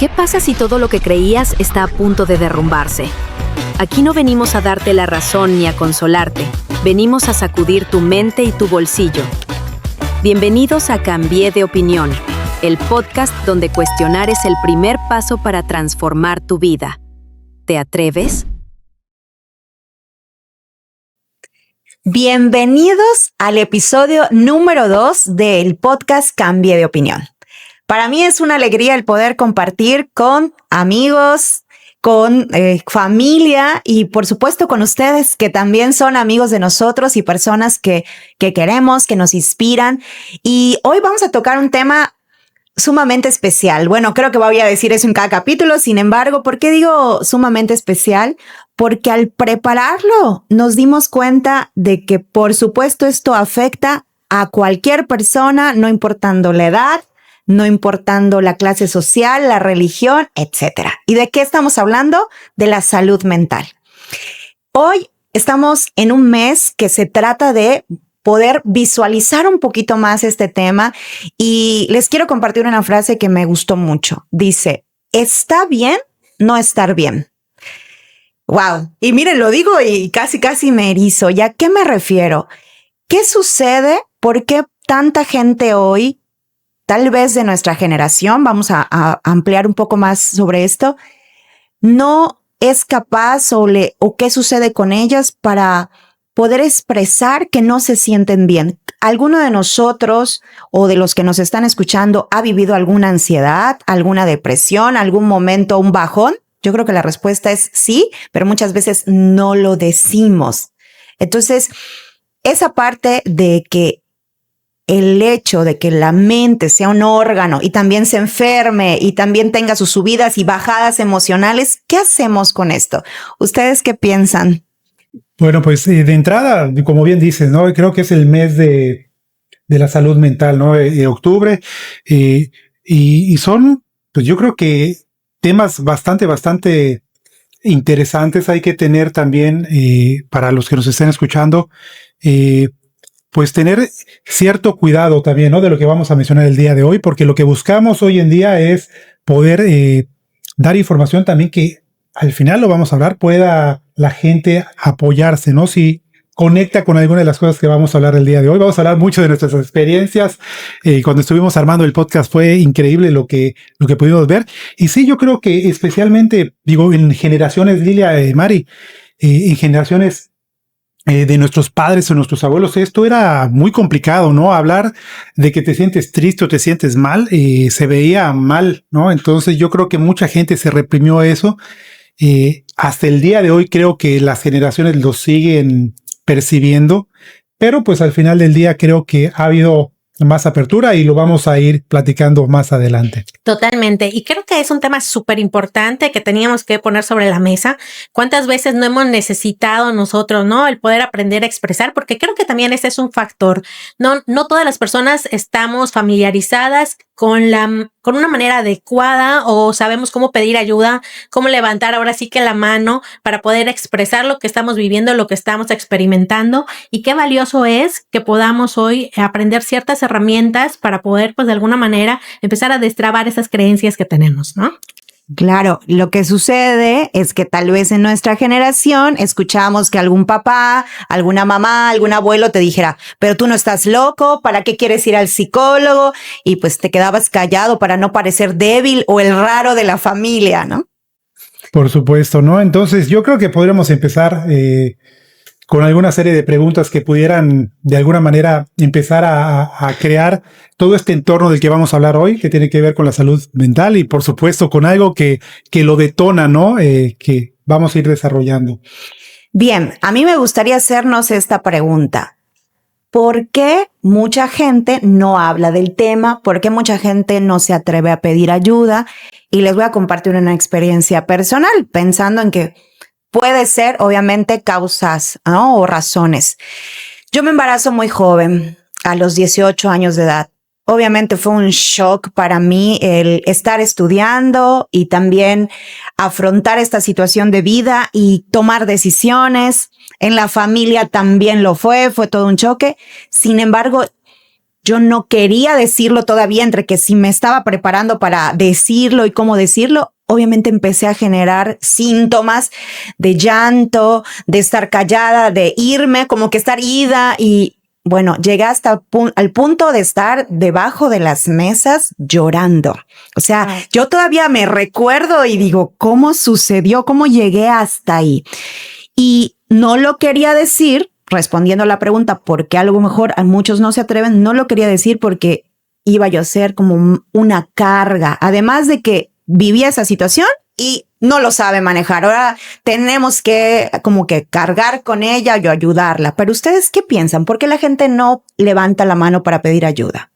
¿Qué pasa si todo lo que creías está a punto de derrumbarse? Aquí no venimos a darte la razón ni a consolarte. Venimos a sacudir tu mente y tu bolsillo. Bienvenidos a Cambié de Opinión, el podcast donde cuestionar es el primer paso para transformar tu vida. ¿Te atreves? Bienvenidos al episodio número 2 del podcast Cambié de Opinión. Para mí es una alegría el poder compartir con amigos, con familia y por supuesto con ustedes que también son amigos de nosotros y personas que queremos, que nos inspiran. Y hoy vamos a tocar un tema sumamente especial. Bueno, creo que voy a decir eso en cada capítulo. Sin embargo, ¿por qué digo sumamente especial? Porque al prepararlo nos dimos cuenta de que por supuesto esto afecta a cualquier persona, no importando la edad, no importando la clase social, la religión, etcétera. ¿Y de qué estamos hablando? De la salud mental. Hoy estamos en un mes que se trata de poder visualizar un poquito más este tema y les quiero compartir una frase que me gustó mucho. Dice, está bien no estar bien. Wow. Y miren, lo digo y casi me erizo. ¿Y a qué me refiero? ¿Qué sucede? ¿Por qué tanta gente hoy, tal vez de nuestra generación, vamos a ampliar un poco más sobre esto, no es capaz o qué sucede con ellas para poder expresar que no se sienten bien? ¿Alguno de nosotros o de los que nos están escuchando ha vivido alguna ansiedad, alguna depresión, algún momento, un bajón? Yo creo que la respuesta es sí, pero muchas veces no lo decimos. Entonces, esa parte de que el hecho de que la mente sea un órgano y también se enferme y también tenga sus subidas y bajadas emocionales, ¿qué hacemos con esto? ¿Ustedes qué piensan? Bueno, pues de entrada, como bien dices, ¿no? Creo que es el mes de la salud mental, ¿no? Octubre. Y son, pues yo creo que temas bastante interesantes. Hay que tener también, para los que nos estén escuchando, pues tener cierto cuidado también, ¿no? De lo que vamos a mencionar el día de hoy, porque lo que buscamos hoy en día es poder dar información también que al final lo vamos a hablar, pueda la gente apoyarse, ¿no? Si conecta con alguna de las cosas que vamos a hablar el día de hoy. Vamos a hablar mucho de nuestras experiencias. Cuando estuvimos armando el podcast fue increíble lo que pudimos ver. Y sí, yo creo que especialmente, digo, en generaciones, Lilia, Mari, en generaciones de nuestros padres o nuestros abuelos, esto era muy complicado, ¿no? Hablar de que te sientes triste o te sientes mal, se veía mal, ¿no? Entonces yo creo que mucha gente se reprimió eso. Hasta el día de hoy creo que las generaciones lo siguen percibiendo, pero pues al final del día creo que ha habido más apertura y lo vamos a ir platicando más adelante. Totalmente. Y creo que es un tema súper importante que teníamos que poner sobre la mesa. ¿Cuántas veces no hemos necesitado nosotros, no? El poder aprender a expresar, porque creo que también ese es un factor. No todas las personas estamos familiarizadas con una manera adecuada o sabemos cómo pedir ayuda, cómo levantar ahora sí que la mano para poder expresar lo que estamos viviendo, lo que estamos experimentando, y qué valioso es que podamos hoy aprender ciertas herramientas para poder, pues de alguna manera, empezar a destrabar esas creencias que tenemos, ¿no? Claro, lo que sucede es que tal vez en nuestra generación escuchamos que algún papá, alguna mamá, algún abuelo te dijera, pero tú no estás loco, ¿para qué quieres ir al psicólogo? Y pues te quedabas callado para no parecer débil o el raro de la familia, ¿no? Por supuesto, ¿no? Entonces yo creo que podríamos empezar con alguna serie de preguntas que pudieran de alguna manera empezar a crear todo este entorno del que vamos a hablar hoy, que tiene que ver con la salud mental y por supuesto con algo que lo detona, ¿no? Que vamos a ir desarrollando. Bien, a mí me gustaría hacernos esta pregunta. ¿Por qué mucha gente no habla del tema? ¿Por qué mucha gente no se atreve a pedir ayuda? Y les voy a compartir una experiencia personal, pensando en que puede ser, obviamente, causas, ¿no? O razones. Yo me embarazo muy joven, a los 18 años de edad. Obviamente fue un shock para mí el estar estudiando y también afrontar esta situación de vida y tomar decisiones. En la familia también lo fue todo un choque. Sin embargo, yo no quería decirlo todavía, entre que si me estaba preparando para decirlo y cómo decirlo, obviamente empecé a generar síntomas de llanto, de estar callada, de irme, como que estar ida, y bueno, llegué hasta al punto de estar debajo de las mesas llorando. O sea, yo todavía me recuerdo y digo, ¿cómo sucedió? ¿Cómo llegué hasta ahí? Y no lo quería decir, respondiendo a la pregunta, ¿por qué a lo mejor a muchos no se atreven? No lo quería decir porque iba yo a ser como una carga. Además de que vivía esa situación y no lo sabe manejar. Ahora tenemos que como que cargar con ella y ayudarla. Pero ¿ustedes qué piensan? ¿Por qué la gente no levanta la mano para pedir ayuda?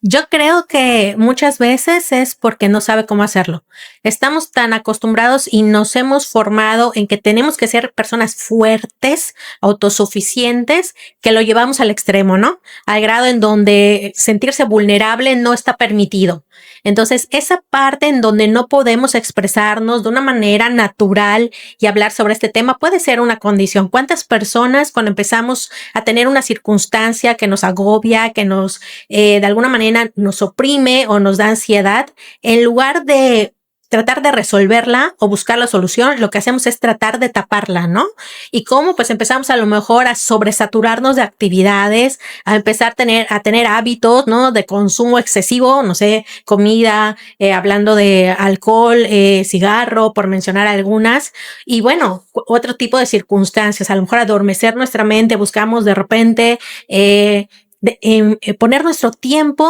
Yo creo que muchas veces es porque no sabe cómo hacerlo. Estamos tan acostumbrados y nos hemos formado en que tenemos que ser personas fuertes, autosuficientes, que lo llevamos al extremo, ¿no? Al grado en donde sentirse vulnerable no está permitido. Entonces, esa parte en donde no podemos expresarnos de una manera natural y hablar sobre este tema puede ser una condición. ¿Cuántas personas cuando empezamos a tener una circunstancia que nos agobia, que nos de alguna manera nos oprime o nos da ansiedad, en lugar de tratar de resolverla o buscar la solución, lo que hacemos es tratar de taparla, ¿no? Y cómo pues empezamos a lo mejor a sobresaturarnos de actividades, a empezar a tener hábitos, ¿no? De consumo excesivo, no sé, comida, hablando de alcohol, cigarro, por mencionar algunas. Y bueno, otro tipo de circunstancias, a lo mejor adormecer nuestra mente, buscamos de repente poner nuestro tiempo,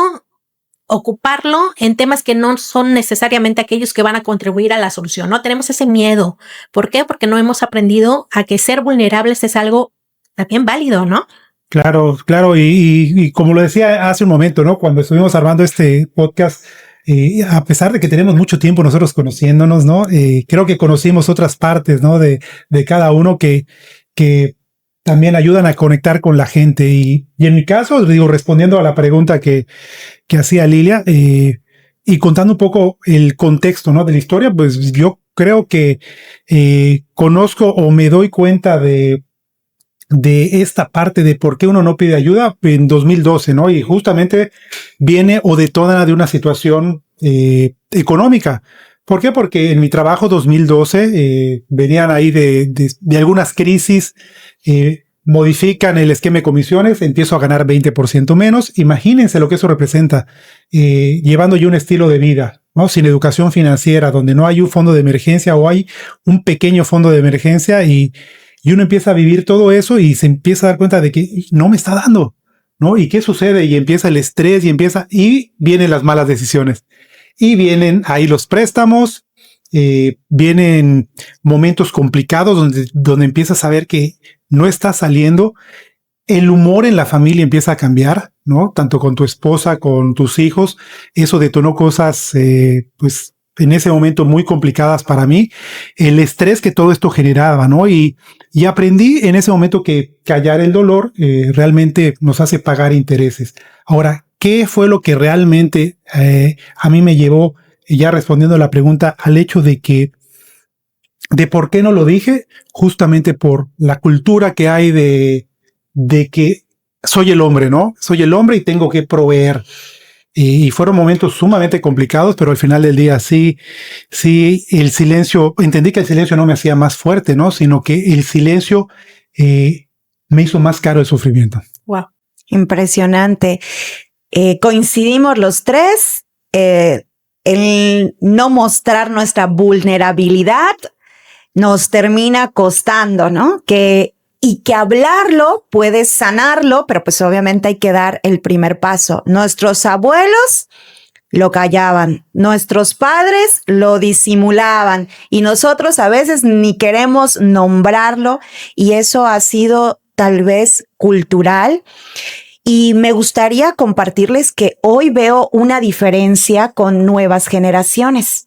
ocuparlo en temas que no son necesariamente aquellos que van a contribuir a la solución, ¿no? Tenemos ese miedo. ¿Por qué? Porque no hemos aprendido a que ser vulnerables es algo también válido, ¿no? Claro, claro. Y como lo decía hace un momento, ¿no? Cuando estuvimos armando este podcast, a pesar de que tenemos mucho tiempo nosotros conociéndonos, ¿no? Creo que conocimos otras partes, ¿no? De cada uno que también ayudan a conectar con la gente. Y en mi caso, digo, respondiendo a la pregunta que hacía Lilia, y contando un poco el contexto, ¿no? De la historia, pues yo creo que conozco o me doy cuenta de esta parte de por qué uno no pide ayuda en 2012, ¿no? Y justamente viene o detona de una situación económica. ¿Por qué? Porque en mi trabajo 2012 venían ahí de algunas crisis, modifican el esquema de comisiones, empiezo a ganar 20% menos. Imagínense lo que eso representa, llevando yo un estilo de vida, ¿no? Sin educación financiera, donde no hay un fondo de emergencia o hay un pequeño fondo de emergencia y uno empieza a vivir todo eso y se empieza a dar cuenta de que no me está dando, ¿no? ¿Y qué sucede? Y empieza el estrés y vienen las malas decisiones. Y vienen ahí los préstamos, vienen momentos complicados donde empiezas a ver que no está saliendo. El humor en la familia empieza a cambiar, ¿no? Tanto con tu esposa, con tus hijos. Eso detonó cosas, pues, en ese momento muy complicadas para mí. El estrés que todo esto generaba, ¿no? Y aprendí en ese momento que callar el dolor realmente nos hace pagar intereses. Ahora, ¿qué fue lo que realmente a mí me llevó, ya respondiendo a la pregunta, al hecho de por qué no lo dije? Justamente por la cultura que hay de que soy el hombre, ¿no? Soy el hombre y tengo que proveer. Y fueron momentos sumamente complicados, pero al final del día sí, el silencio, entendí que el silencio no me hacía más fuerte, ¿no? Sino que el silencio me hizo más caro el sufrimiento. Wow. Impresionante. Coincidimos los tres, el no mostrar nuestra vulnerabilidad nos termina costando, ¿no? Y que hablarlo puede sanarlo, pero pues obviamente hay que dar el primer paso. Nuestros abuelos lo callaban, nuestros padres lo disimulaban y nosotros a veces ni queremos nombrarlo y eso ha sido tal vez cultural. Y me gustaría compartirles que hoy veo una diferencia con nuevas generaciones.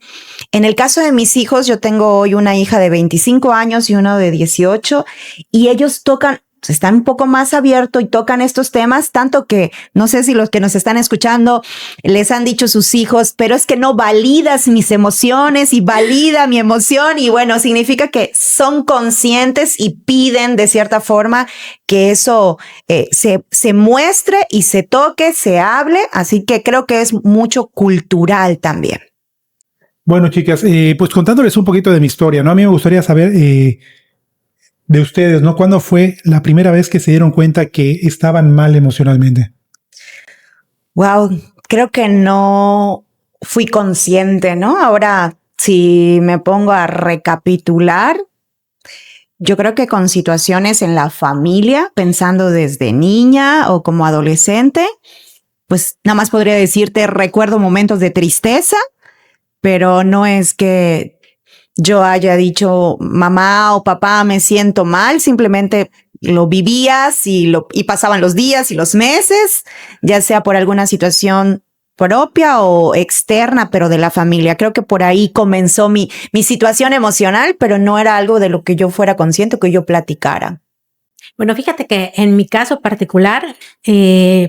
En el caso de mis hijos, yo tengo hoy una hija de 25 años y uno de 18, y ellos tocan están un poco más abiertos y tocan estos temas, tanto que no sé si los que nos están escuchando les han dicho sus hijos, pero es que no validas mis emociones y valida mi emoción, y bueno, significa que son conscientes y piden de cierta forma que eso se muestre y se toque, se hable, así que creo que es mucho cultural también. Bueno, chicas, pues contándoles un poquito de mi historia, ¿no? A mí me gustaría saber de ustedes, ¿no? ¿Cuándo fue la primera vez que se dieron cuenta que estaban mal emocionalmente? Wow, creo que no fui consciente, ¿no? Ahora, si me pongo a recapitular, yo creo que con situaciones en la familia, pensando desde niña o como adolescente, pues nada más podría decirte, recuerdo momentos de tristeza, pero no es que yo haya dicho, mamá o papá, me siento mal, simplemente lo vivías y pasaban los días y los meses, ya sea por alguna situación propia o externa, pero de la familia. Creo que por ahí comenzó mi situación emocional, pero no era algo de lo que yo fuera consciente o que yo platicara. Bueno, fíjate que en mi caso particular,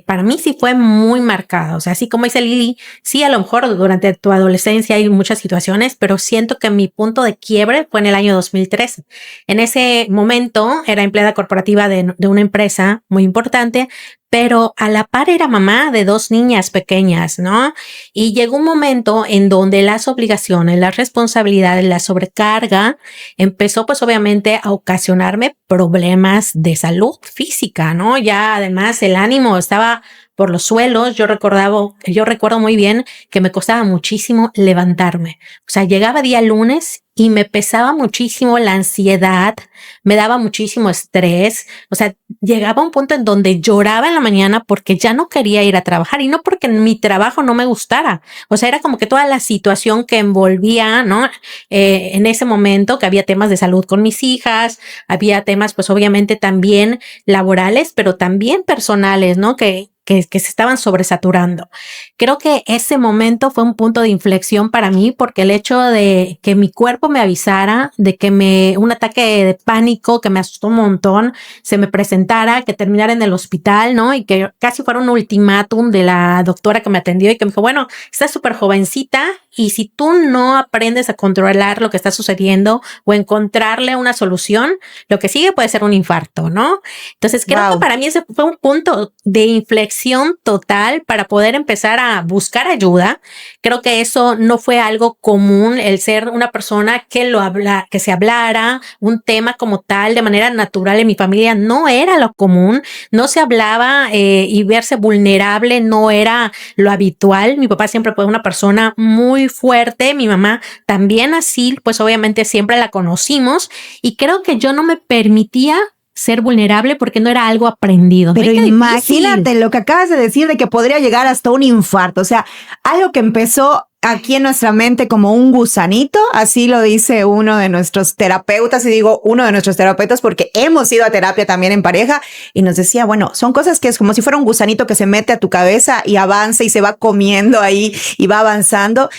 para mí sí fue muy marcado. O sea, así como dice Lili, sí, a lo mejor durante tu adolescencia hay muchas situaciones, pero siento que mi punto de quiebre fue en el año 2013. En ese momento era empleada corporativa de una empresa muy importante, pero a la par era mamá de 2 niñas pequeñas, ¿no? Y llegó un momento en donde las obligaciones, las responsabilidades, la sobrecarga empezó pues obviamente a ocasionarme problemas de salud física, ¿no? Ya además el ánimo estaba por los suelos. Yo recuerdo muy bien que me costaba muchísimo levantarme. O sea, llegaba día lunes y me pesaba muchísimo la ansiedad, me daba muchísimo estrés. O sea, llegaba a un punto en donde lloraba en la mañana porque ya no quería ir a trabajar, y no porque mi trabajo no me gustara. O sea, era como que toda la situación que envolvía, ¿no? En ese momento, que había temas de salud con mis hijas, había temas pues obviamente también laborales, pero también personales, ¿no? Que se estaban sobresaturando. Creo que ese momento fue un punto de inflexión para mí, porque el hecho de que mi cuerpo me avisara de que un ataque de pánico que me asustó un montón se me presentara, que terminara en el hospital, ¿no? Y que casi fuera un ultimátum de la doctora que me atendió y que me dijo, bueno, estás súper jovencita y si tú no aprendes a controlar lo que está sucediendo o encontrarle una solución, lo que sigue puede ser un infarto, ¿no? Entonces creo que para mí ese fue un punto de inflexión total para poder empezar a buscar ayuda. Creo que eso no fue algo común, el ser una persona que se hablara un tema como tal de manera natural en mi familia no era lo común, no se hablaba y verse vulnerable no era lo habitual. Mi papá siempre fue una persona muy fuerte, mi mamá también así, pues obviamente siempre la conocimos, y creo que yo no me permitía ser vulnerable porque no era algo aprendido. Pero imagínate lo que acabas de decir de que podría llegar hasta un infarto. O sea, algo que empezó aquí en nuestra mente como un gusanito, así lo dice uno de nuestros terapeutas, y digo uno de nuestros terapeutas porque hemos ido a terapia también en pareja, y nos decía, bueno, son cosas que es como si fuera un gusanito que se mete a tu cabeza y avanza y se va comiendo ahí y va avanzando.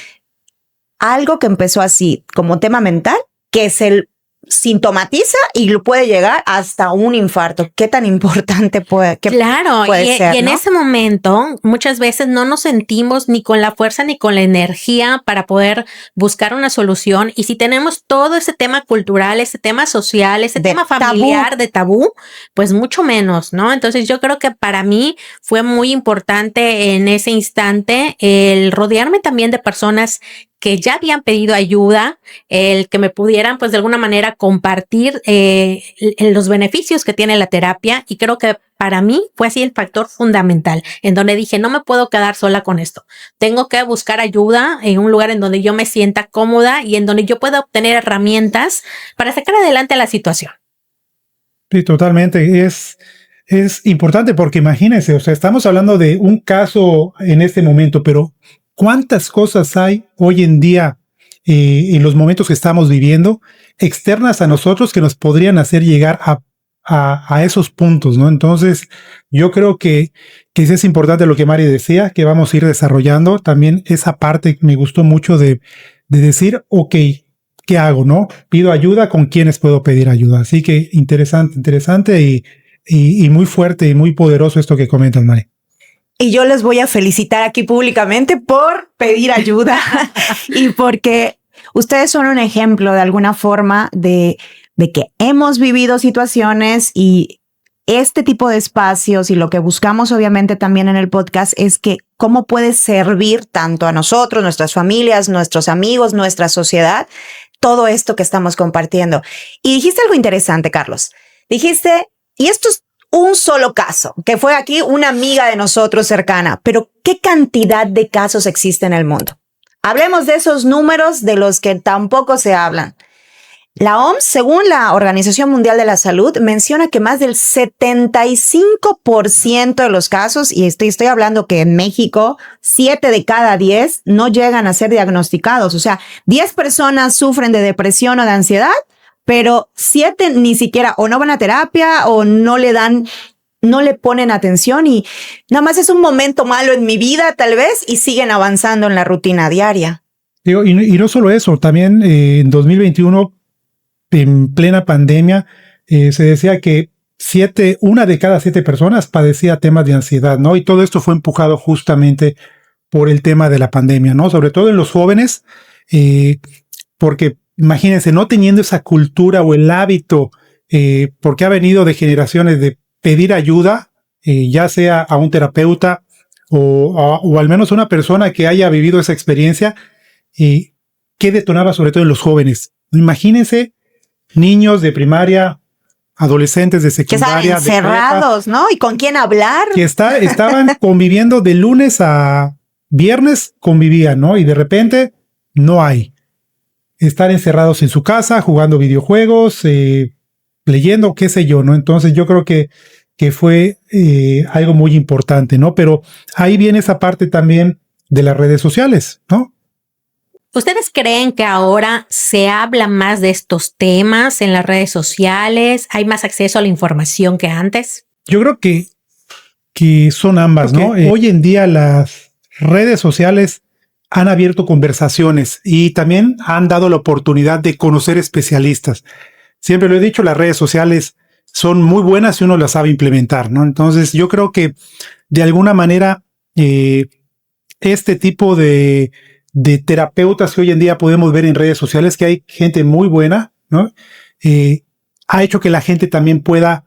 Algo que empezó así como tema mental, que se sintomatiza y lo puede llegar hasta un infarto. ¿Qué tan importante puede ser? Y en ese momento muchas veces no nos sentimos ni con la fuerza ni con la energía para poder buscar una solución, y si tenemos todo ese tema cultural, ese tema social, ese tema familiar de tabú, pues mucho menos, ¿no? Entonces yo creo que para mí fue muy importante en ese instante el rodearme también de personas que ya habían pedido ayuda, el que me pudieran pues de alguna manera compartir los beneficios que tiene la terapia, y creo que para mí fue así el factor fundamental, en donde dije, no me puedo quedar sola con esto, tengo que buscar ayuda en un lugar en donde yo me sienta cómoda y en donde yo pueda obtener herramientas para sacar adelante la situación. Sí, totalmente, es importante porque imagínense, o sea, estamos hablando de un caso en este momento, pero ¿cuántas cosas hay hoy en día en los momentos que estamos viviendo externas a nosotros que nos podrían hacer llegar a esos puntos, ¿no? Entonces, yo creo que sí es importante lo que Mari decía, que vamos a ir desarrollando. También esa parte me gustó mucho de decir, ok, ¿qué hago, no? Pido ayuda, ¿con quiénes puedo pedir ayuda? Así que interesante y muy fuerte y muy poderoso esto que comentas, Mari. Y yo les voy a felicitar aquí públicamente por pedir ayuda y porque ustedes son un ejemplo de alguna forma de que hemos vivido situaciones y este tipo de espacios y lo que buscamos obviamente también en el podcast es que cómo puede servir tanto a nosotros, nuestras familias, nuestros amigos, nuestra sociedad, todo esto que estamos compartiendo. Y dijiste algo interesante, Carlos. Dijiste, y esto es un solo caso, que fue aquí una amiga de nosotros cercana, pero ¿qué cantidad de casos existe en el mundo? Hablemos de esos números de los que tampoco se hablan. La OMS, según la Organización Mundial de la Salud, menciona que más del 75% de los casos, y estoy hablando que en México 7 de cada 10 no llegan a ser diagnosticados. O sea, 10 personas sufren de depresión o de ansiedad, pero 7 ni siquiera o no van a terapia o no le ponen atención y nada más es un momento malo en mi vida tal vez y siguen avanzando en la rutina diaria. Digo, y no solo eso, también en 2021, en plena pandemia, se decía que 1 de cada 7 personas padecía temas de ansiedad, ¿no? Y todo esto fue empujado justamente por el tema de la pandemia, ¿no? Sobre todo en los jóvenes, porque imagínense, no teniendo esa cultura o el hábito, porque ha venido de generaciones de pedir ayuda, ya sea a un terapeuta o al menos a una persona que haya vivido esa experiencia, ¿qué detonaba sobre todo en los jóvenes? Imagínense niños de primaria, adolescentes de secundaria, que estaban encerrados, ¿no? ¿Y con quién hablar? Que estaban conviviendo de lunes a viernes, convivían, ¿no? Y de repente no hay. Estar encerrados en su casa, jugando videojuegos, leyendo, qué sé yo, ¿no? Entonces yo creo que fue algo muy importante, ¿no? Pero ahí viene esa parte también de las redes sociales, ¿no? ¿Ustedes creen que ahora se habla más de estos temas en las redes sociales? ¿Hay más acceso a la información que antes? Yo creo que son ambas, ¿no? Hoy en día las redes sociales han abierto conversaciones y también han dado la oportunidad de conocer especialistas. Siempre lo he dicho, las redes sociales son muy buenas si uno las sabe implementar, ¿no? Entonces yo creo que de alguna manera este tipo de terapeutas que hoy en día podemos ver en redes sociales, que hay gente muy buena, ¿no? Ha hecho que la gente también pueda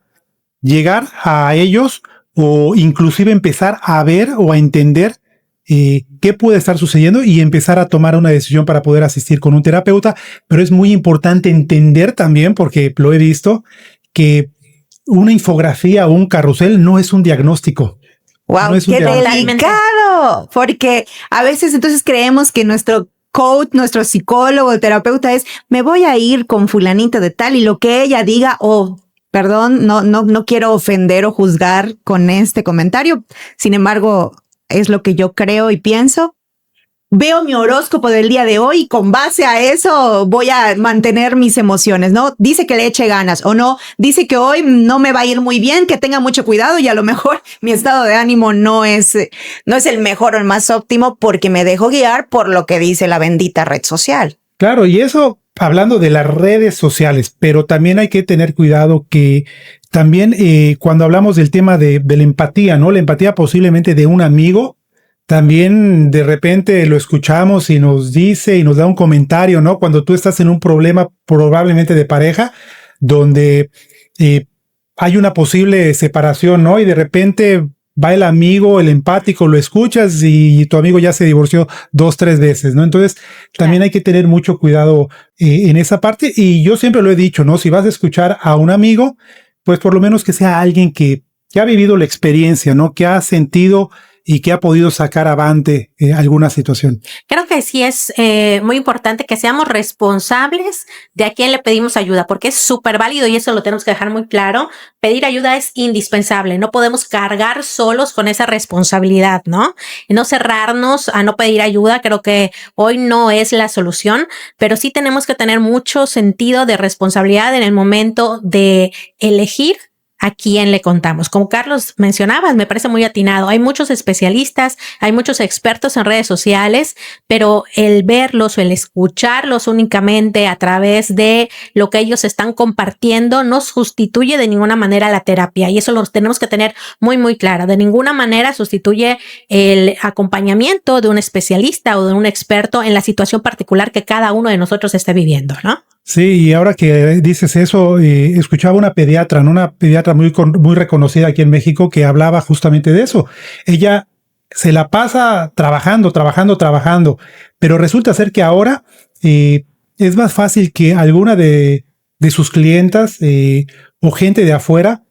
llegar a ellos o inclusive empezar a ver o a entender qué puede estar sucediendo y empezar a tomar una decisión para poder asistir con un terapeuta. Pero es muy importante entender también, porque lo he visto, que una infografía o un carrusel no es un diagnóstico. ¡Wow! No ¡Qué delicado! Porque a veces entonces creemos que nuestro coach, nuestro psicólogo, el terapeuta es, me voy a ir con fulanito de tal y lo que ella diga, perdón, no quiero ofender o juzgar con este comentario. Sin embargo, es lo que yo creo y pienso. Veo mi horóscopo del día de hoy y con base a eso voy a mantener mis emociones, ¿no? Dice que le eche ganas o no, dice que hoy no me va a ir muy bien, que tenga mucho cuidado y a lo mejor mi estado de ánimo no es el mejor o el más óptimo porque me dejo guiar por lo que dice la bendita red social. Claro, y eso hablando de las redes sociales, pero también hay que tener cuidado que también cuando hablamos del tema de la empatía, ¿no? La empatía posiblemente de un amigo, también de repente lo escuchamos y nos dice y nos da un comentario, ¿no? Cuando tú estás en un problema probablemente de pareja, donde hay una posible separación, ¿no? Y de repente va el amigo, el empático, lo escuchas y tu amigo ya se divorció 2, 3 veces, ¿no? Entonces también hay que tener mucho cuidado en esa parte. Y yo siempre lo he dicho, ¿no? Si vas a escuchar a un amigo, pues por lo menos que sea alguien que ha vivido la experiencia, ¿no? Que ha sentido y que ha podido sacar avante alguna situación. Creo que sí es muy importante que seamos responsables de a quién le pedimos ayuda, porque es súper válido y eso lo tenemos que dejar muy claro. Pedir ayuda es indispensable. No podemos cargar solos con esa responsabilidad, ¿no? Y no cerrarnos a no pedir ayuda. Creo que hoy no es la solución, pero sí tenemos que tener mucho sentido de responsabilidad en el momento de elegir a quién le contamos. Como Carlos mencionabas, me parece muy atinado. Hay muchos especialistas, hay muchos expertos en redes sociales, pero el verlos o el escucharlos únicamente a través de lo que ellos están compartiendo no sustituye de ninguna manera la terapia, y eso lo tenemos que tener muy, muy claro. De ninguna manera sustituye el acompañamiento de un especialista o de un experto en la situación particular que cada uno de nosotros esté viviendo, ¿no? Sí, y ahora que dices eso, escuchaba una pediatra, ¿no? Una pediatra muy reconocida aquí en México, que hablaba justamente de eso. Ella se la pasa trabajando, pero resulta ser que ahora es más fácil que alguna de sus clientas o gente de afuera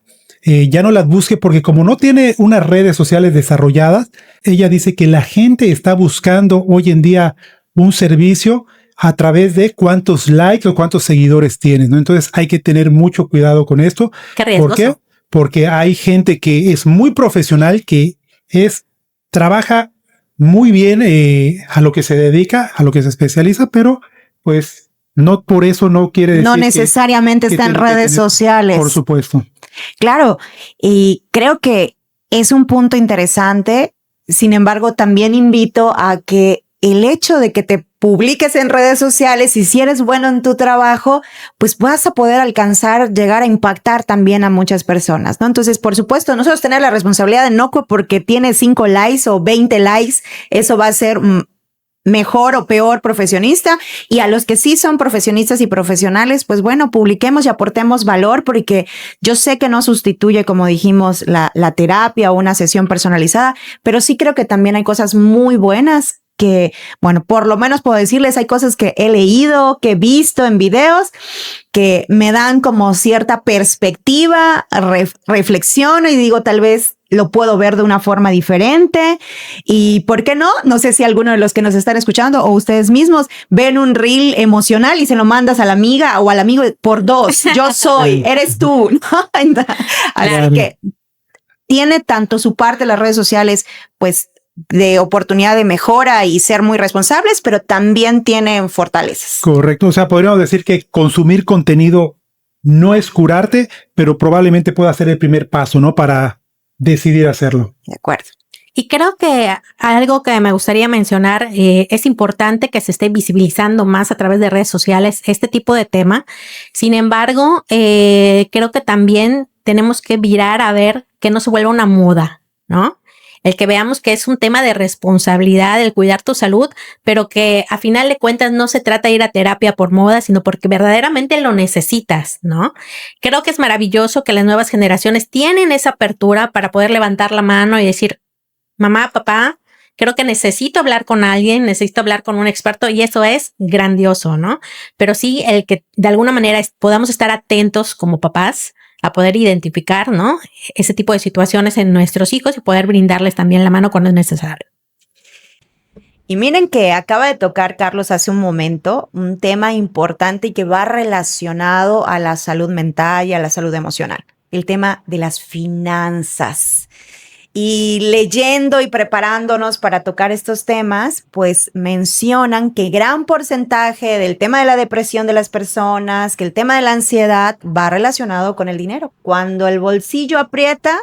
ya no las busque, porque como no tiene unas redes sociales desarrolladas, ella dice que la gente está buscando hoy en día un servicio a través de cuántos likes o cuántos seguidores tienes, ¿no? Entonces hay que tener mucho cuidado con esto. Qué riesgoso. ¿Por qué? Porque hay gente que es muy profesional, que trabaja muy bien a lo que se dedica, a lo que se especializa, pero pues no por eso no quiere decir no necesariamente está en redes sociales. Por supuesto. Claro, y creo que es un punto interesante. Sin embargo, también invito a que el hecho de que te publiques en redes sociales y si eres bueno en tu trabajo, pues vas a poder llegar a impactar también a muchas personas, ¿no? Entonces, por supuesto, nosotros tener la responsabilidad de no porque tiene 5 likes o 20 likes, eso va a ser mejor o peor profesionista, y a los que sí son profesionistas y profesionales, pues bueno, publiquemos y aportemos valor, porque yo sé que no sustituye, como dijimos, la terapia o una sesión personalizada, pero sí creo que también hay cosas muy buenas que, bueno, por lo menos puedo decirles, hay cosas que he leído, que he visto en videos, que me dan como cierta perspectiva, reflexión, y digo, tal vez lo puedo ver de una forma diferente. Y ¿por qué no? No sé si alguno de los que nos están escuchando o ustedes mismos ven un reel emocional y se lo mandas a la amiga o al amigo por 2. Yo soy, eres tú, ¿no? Así que tiene tanto su parte las redes sociales, pues, de oportunidad de mejora y ser muy responsables, pero también tienen fortalezas. Correcto. O sea, podríamos decir que consumir contenido no es curarte, pero probablemente pueda ser el primer paso, ¿no? Para decidir hacerlo. De acuerdo. Y creo que algo que me gustaría mencionar, es importante que se esté visibilizando más a través de redes sociales este tipo de tema. Sin embargo, creo que también tenemos que virar a ver que no se vuelva una moda, ¿no? El que veamos que es un tema de responsabilidad, el cuidar tu salud, pero que a final de cuentas no se trata de ir a terapia por moda, sino porque verdaderamente lo necesitas, ¿no? Creo que es maravilloso que las nuevas generaciones tienen esa apertura para poder levantar la mano y decir, mamá, papá, creo que necesito hablar con alguien, necesito hablar con un experto, y eso es grandioso, ¿no? Pero sí, el que de alguna manera podamos estar atentos como papás a poder identificar, ¿no?, ese tipo de situaciones en nuestros hijos y poder brindarles también la mano cuando es necesario. Y miren que acaba de tocar Carlos hace un momento un tema importante y que va relacionado a la salud mental y a la salud emocional, el tema de las finanzas. Y leyendo y preparándonos para tocar estos temas, pues mencionan que gran porcentaje del tema de la depresión de las personas, que el tema de la ansiedad va relacionado con el dinero. Cuando el bolsillo aprieta,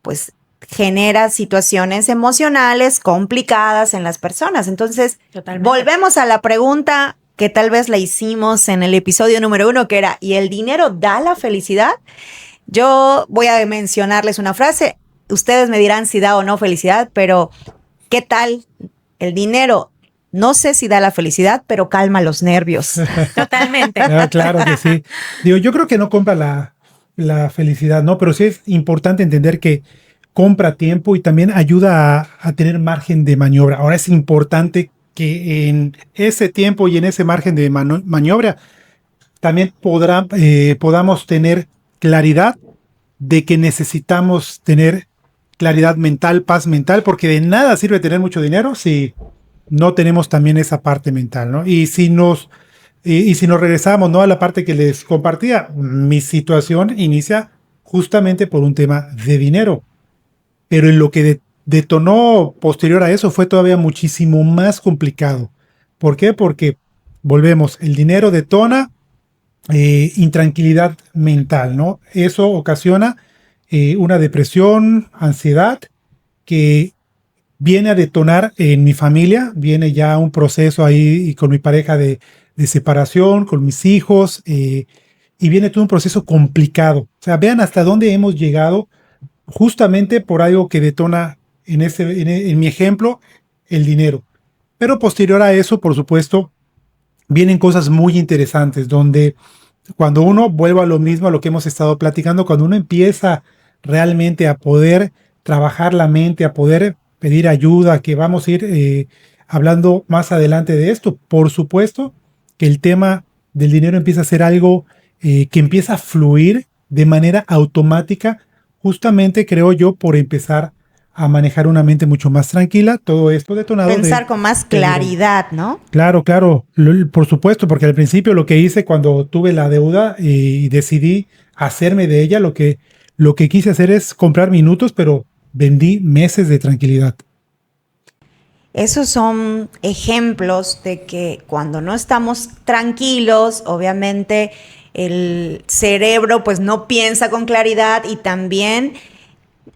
pues genera situaciones emocionales complicadas en las personas. Entonces, totalmente. Volvemos a la pregunta que tal vez la hicimos en el episodio número 1, que era, ¿y el dinero da la felicidad? Yo voy a mencionarles una frase. Ustedes me dirán si da o no felicidad, pero ¿qué tal? El dinero, no sé si da la felicidad, pero calma los nervios. Totalmente. Claro que sí. Digo, yo creo que no compra la felicidad, ¿no? Pero sí es importante entender que compra tiempo y también ayuda a tener margen de maniobra. Ahora es importante que en ese tiempo y en ese margen de maniobra también podamos tener claridad de que necesitamos tener claridad mental, paz mental, porque de nada sirve tener mucho dinero si no tenemos también esa parte mental, ¿no? Y si nos regresamos, ¿no?, a la parte que les compartía, mi situación inicia justamente por un tema de dinero, pero en lo que detonó posterior a eso fue todavía muchísimo más complicado. ¿Por qué? Porque volvemos, el dinero detona intranquilidad mental, ¿no? Eso ocasiona una depresión, ansiedad, que viene a detonar en mi familia, viene ya un proceso ahí y con mi pareja de separación, con mis hijos, y viene todo un proceso complicado. O sea, vean hasta dónde hemos llegado justamente por algo que detona en mi ejemplo, el dinero. Pero posterior a eso, por supuesto, vienen cosas muy interesantes donde cuando uno vuelve a lo mismo, a lo que hemos estado platicando, cuando uno empieza realmente a poder trabajar la mente, a poder pedir ayuda, que vamos a ir hablando más adelante de esto, por supuesto que el tema del dinero empieza a ser algo que empieza a fluir de manera automática, justamente creo yo por empezar a manejar una mente mucho más tranquila, todo esto detonado. Pensar con más claridad, ¿no? Claro, por supuesto, porque al principio lo que hice cuando tuve la deuda y decidí hacerme de ella, lo que quise hacer es comprar minutos, pero vendí meses de tranquilidad. Esos son ejemplos de que cuando no estamos tranquilos, obviamente el cerebro pues no piensa con claridad, y también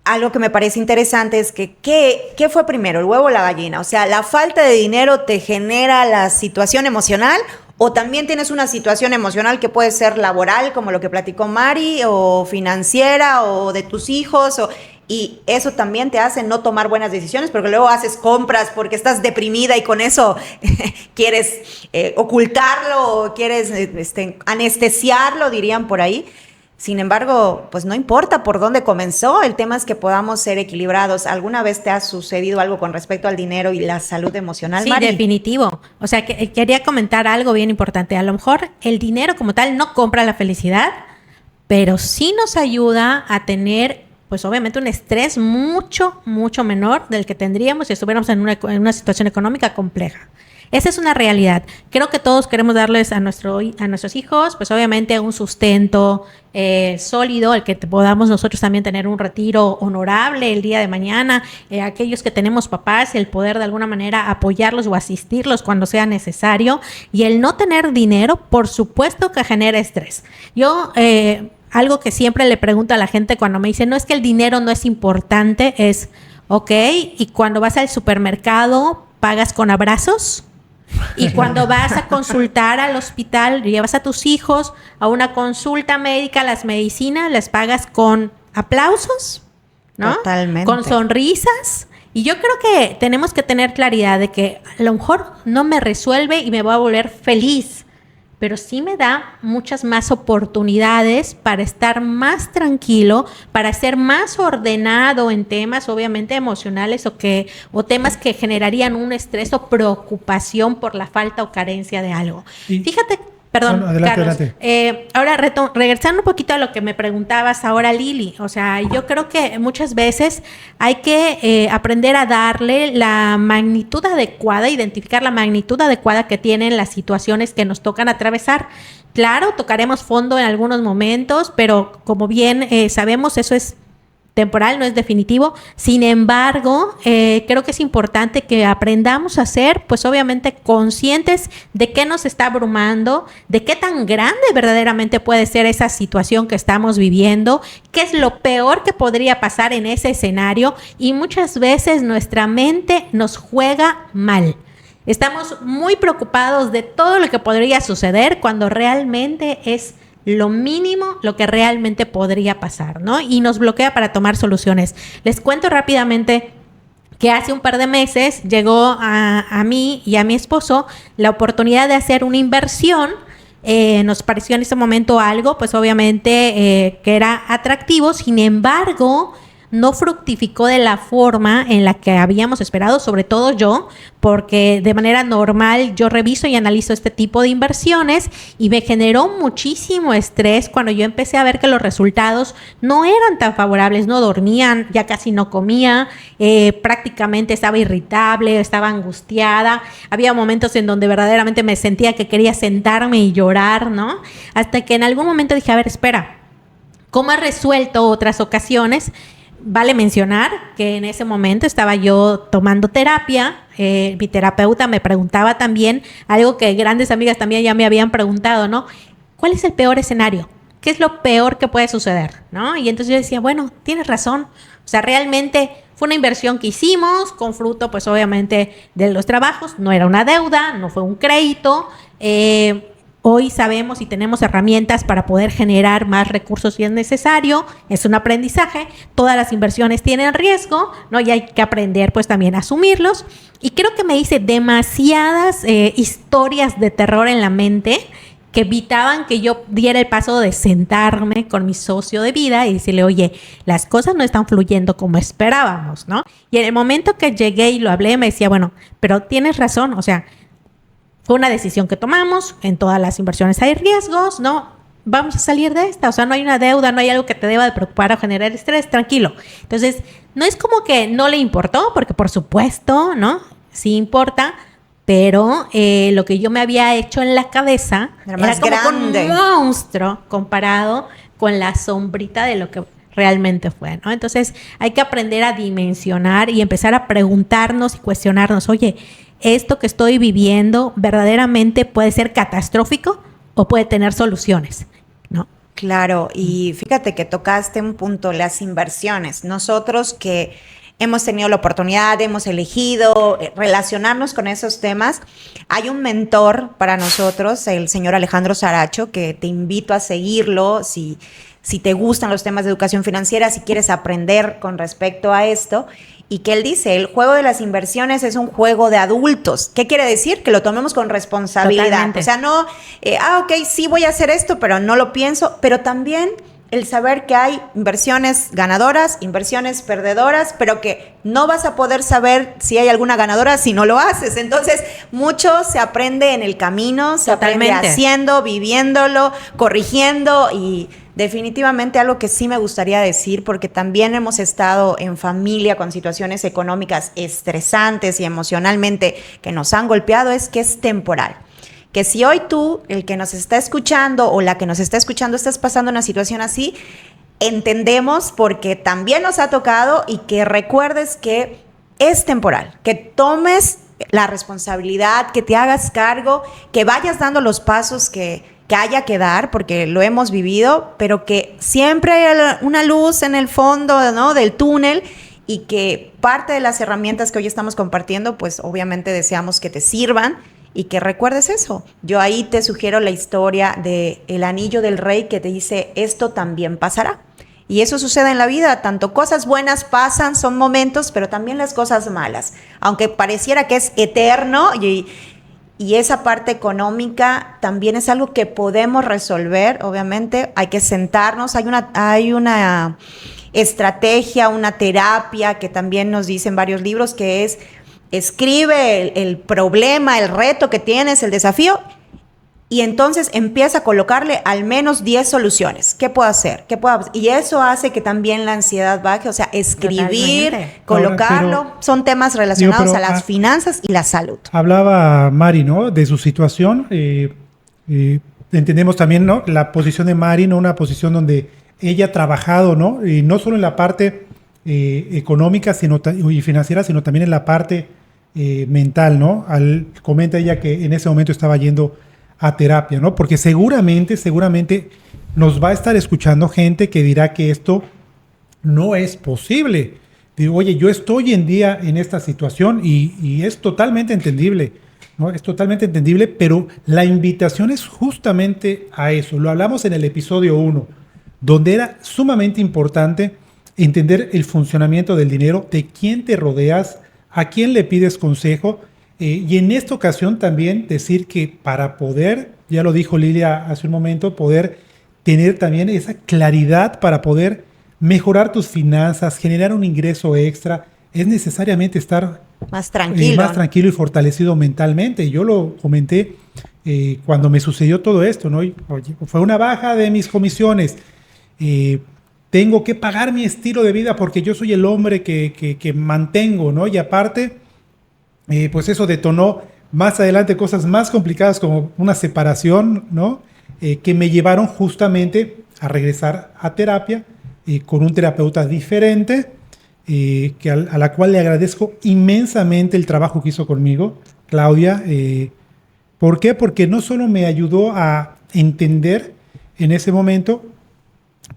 algo que me parece interesante es que ¿qué fue primero, el huevo o la gallina? O sea, ¿la falta de dinero te genera la situación emocional o también tienes una situación emocional que puede ser laboral, como lo que platicó Mari, o financiera, o de tus hijos, y eso también te hace no tomar buenas decisiones, porque luego haces compras porque estás deprimida y con eso quieres ocultarlo o quieres anestesiarlo, dirían por ahí. Sin embargo, pues no importa por dónde comenzó, el tema es que podamos ser equilibrados. ¿Alguna vez te ha sucedido algo con respecto al dinero y la salud emocional, Sí, Mari? definitivo. O sea, quería comentar algo bien importante. A lo mejor el dinero como tal no compra la felicidad, pero sí nos ayuda a tener, pues obviamente, un estrés mucho, mucho menor del que tendríamos si estuviéramos en una situación económica compleja. Esa es una realidad. Creo que todos queremos darles a nuestros hijos, pues obviamente un sustento sólido, el que podamos nosotros también tener un retiro honorable el día de mañana, aquellos que tenemos papás, el poder de alguna manera apoyarlos o asistirlos cuando sea necesario, y el no tener dinero, por supuesto que genera estrés. Yo, algo que siempre le pregunto a la gente cuando me dicen, no, es que el dinero no es importante, es, ok, y cuando vas al supermercado, ¿pagas con abrazos? Y cuando vas a consultar al hospital, llevas a tus hijos a una consulta médica, las medicinas las pagas con aplausos, ¿no? Totalmente. Con sonrisas. Y yo creo que tenemos que tener claridad de que a lo mejor no me resuelve y me voy a volver feliz, pero sí me da muchas más oportunidades para estar más tranquilo, para ser más ordenado en temas obviamente emocionales o temas que generarían un estrés o preocupación por la falta o carencia de algo. Fíjate, perdón, adelante, Carlos. adelante. Ahora, regresando un poquito a lo que me preguntabas ahora, Lili. O sea, yo creo que muchas veces hay que aprender a darle la magnitud adecuada, identificar la magnitud adecuada que tienen las situaciones que nos tocan atravesar. Claro, tocaremos fondo en algunos momentos, pero como bien sabemos, eso es temporal, no es definitivo. Sin embargo, creo que es importante que aprendamos a ser, pues obviamente, conscientes de qué nos está abrumando, de qué tan grande verdaderamente puede ser esa situación que estamos viviendo, qué es lo peor que podría pasar en ese escenario, y muchas veces nuestra mente nos juega mal. Estamos muy preocupados de todo lo que podría suceder cuando realmente es lo mínimo, lo que realmente podría pasar, ¿no? Y nos bloquea para tomar soluciones. Les cuento rápidamente que hace un par de meses llegó a mí y a mi esposo la oportunidad de hacer una inversión. Nos pareció en ese momento algo, pues obviamente que era atractivo. Sin embargo, no fructificó de la forma en la que habíamos esperado, sobre todo yo, porque de manera normal yo reviso y analizo este tipo de inversiones, y me generó muchísimo estrés cuando yo empecé a ver que los resultados no eran tan favorables. No dormían, ya casi no comía, prácticamente estaba irritable, estaba angustiada. Había momentos en donde verdaderamente me sentía que quería sentarme y llorar, ¿no? Hasta que en algún momento dije, a ver, espera, ¿cómo he resuelto otras ocasiones? Vale mencionar que en ese momento estaba yo tomando terapia. Mi terapeuta me preguntaba también algo que grandes amigas también ya me habían preguntado, ¿no? ¿cuál es el peor escenario? ¿Qué es lo peor que puede suceder? ¿No? Y entonces yo decía, bueno, tienes razón. O sea, realmente fue una inversión que hicimos con fruto, pues obviamente, de los trabajos. No era una deuda, no fue un crédito. Hoy sabemos y tenemos herramientas para poder generar más recursos si es necesario. Es un aprendizaje. Todas las inversiones tienen riesgo, ¿no? Y hay que aprender, pues, también a asumirlos. Y creo que me hice demasiadas historias de terror en la mente que evitaban que yo diera el paso de sentarme con mi socio de vida y decirle, oye, las cosas no están fluyendo como esperábamos, ¿no? Y en el momento que llegué y lo hablé, me decía, bueno, pero tienes razón, o sea, fue una decisión que tomamos, en todas las inversiones hay riesgos, ¿no? Vamos a salir de esta, o sea, no hay una deuda, no hay algo que te deba de preocupar o generar estrés, tranquilo. Entonces, no es como que no le importó, porque por supuesto, ¿no? Sí importa, pero lo que yo me había hecho en la cabeza era más como grande, un monstruo comparado con la sombrita de lo que realmente fue, ¿no? Entonces hay que aprender a dimensionar y empezar a preguntarnos y cuestionarnos, oye, ¿esto que estoy viviendo verdaderamente puede ser catastrófico o puede tener soluciones, ¿no? Claro, y fíjate que tocaste un punto, las inversiones. Nosotros que hemos tenido la oportunidad, hemos elegido relacionarnos con esos temas. Hay un mentor para nosotros, el señor Alejandro Saracho, que te invito a seguirlo si te gustan los temas de educación financiera, si quieres aprender con respecto a esto. Y que él dice, el juego de las inversiones es un juego de adultos. ¿Qué quiere decir? Que lo tomemos con responsabilidad. Totalmente. O sea, no, ok, sí voy a hacer esto, pero no lo pienso. Pero también el saber que hay inversiones ganadoras, inversiones perdedoras, pero que no vas a poder saber si hay alguna ganadora si no lo haces. Entonces, mucho se aprende en el camino, se aprende haciendo, viviéndolo, corrigiendo y definitivamente algo que sí me gustaría decir, porque también hemos estado en familia con situaciones económicas estresantes y emocionalmente que nos han golpeado, es que es temporal. Que si hoy tú, el que nos está escuchando o la que nos está escuchando, estás pasando una situación así, entendemos porque también nos ha tocado y que recuerdes que es temporal, que tomes la responsabilidad, que te hagas cargo, que vayas dando los pasos que haya que dar, porque lo hemos vivido, pero que siempre hay una luz en el fondo, ¿no?, del túnel, y que parte de las herramientas que hoy estamos compartiendo, pues obviamente deseamos que te sirvan y que recuerdes eso. Yo ahí te sugiero la historia de El Anillo del Rey, que te dice, esto también pasará. Y eso sucede en la vida, tanto cosas buenas pasan, son momentos, pero también las cosas malas. Aunque pareciera que es eterno y esa parte económica también es algo que podemos resolver, obviamente. Hay que sentarnos, hay una estrategia, una terapia que también nos dicen varios libros, que es escribe el problema, el reto que tienes, el desafío, y entonces empieza a colocarle al menos 10 soluciones. ¿Qué puedo hacer? Y eso hace que también la ansiedad baje, o sea, escribir, totalmente, colocarlo, son temas relacionados a las finanzas y la salud. Hablaba Mari, ¿no?, de su situación. Entendemos también, ¿no?, la posición de Mari, ¿no?, una posición donde ella ha trabajado, ¿no?, y no solo en la parte económica y financiera, sino también en la parte mental, ¿no? Comenta ella que en ese momento estaba yendo a terapia, ¿no? Porque seguramente nos va a estar escuchando gente que dirá que esto no es posible. Digo, oye, yo estoy hoy en día en esta situación y es totalmente entendible, ¿no? Es totalmente entendible, pero la invitación es justamente a eso. Lo hablamos en el episodio 1, donde era sumamente importante entender el funcionamiento del dinero, de quién te rodeas, a quién le pides consejo. Y en esta ocasión también decir que para poder, ya lo dijo Lilia hace un momento, poder tener también esa claridad para poder mejorar tus finanzas, generar un ingreso extra, es necesariamente estar más tranquilo y fortalecido mentalmente. Yo lo comenté cuando me sucedió todo esto, ¿no? Oye, fue una baja de mis comisiones. Tengo que pagar mi estilo de vida porque yo soy el hombre que mantengo, ¿no? Y aparte, pues eso detonó más adelante cosas más complicadas como una separación, ¿no? Que me llevaron justamente a regresar a terapia con un terapeuta diferente, a la cual le agradezco inmensamente el trabajo que hizo conmigo, Claudia. ¿Por qué? Porque no solo me ayudó a entender en ese momento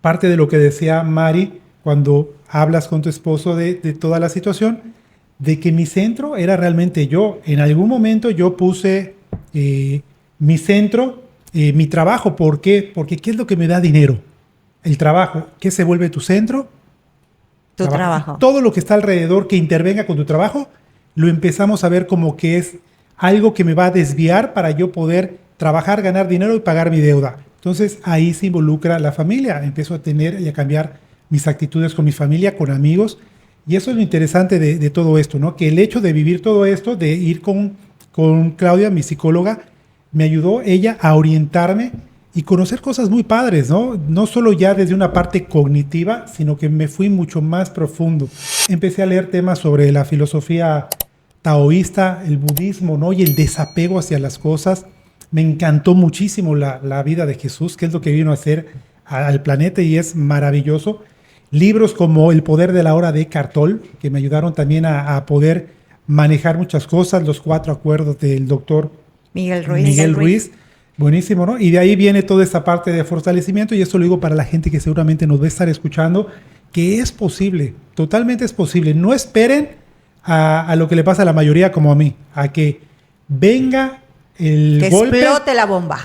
parte de lo que decía Mari cuando hablas con tu esposo de toda la situación, de que mi centro era realmente yo. En algún momento yo puse mi centro, mi trabajo. ¿Por qué? Porque ¿qué es lo que me da dinero? El trabajo. ¿Qué se vuelve tu centro? Tu trabajo. Todo lo que está alrededor que intervenga con tu trabajo, lo empezamos a ver como que es algo que me va a desviar para yo poder trabajar, ganar dinero y pagar mi deuda. Entonces ahí se involucra la familia. Empiezo a tener y a cambiar mis actitudes con mi familia, con amigos. Y eso es lo interesante de todo esto, ¿no? Que el hecho de vivir todo esto, de ir con Claudia, mi psicóloga, me ayudó ella a orientarme y conocer cosas muy padres, ¿no? No solo ya desde una parte cognitiva, sino que me fui mucho más profundo. Empecé a leer temas sobre la filosofía taoísta, el budismo, ¿no? Y el desapego hacia las cosas. Me encantó muchísimo la vida de Jesús, que es lo que vino a hacer al planeta y es maravilloso. Libros como El poder de la hora de Eckhart Tolle, que me ayudaron también a poder manejar muchas cosas, los 4 acuerdos del doctor Miguel Ruiz. Buenísimo, ¿no? Y de ahí viene toda esta parte de fortalecimiento y esto lo digo para la gente que seguramente nos va a estar escuchando, que es posible, totalmente es posible. No esperen a lo que le pasa a la mayoría como a mí, a que venga el golpe. Que explote la bomba.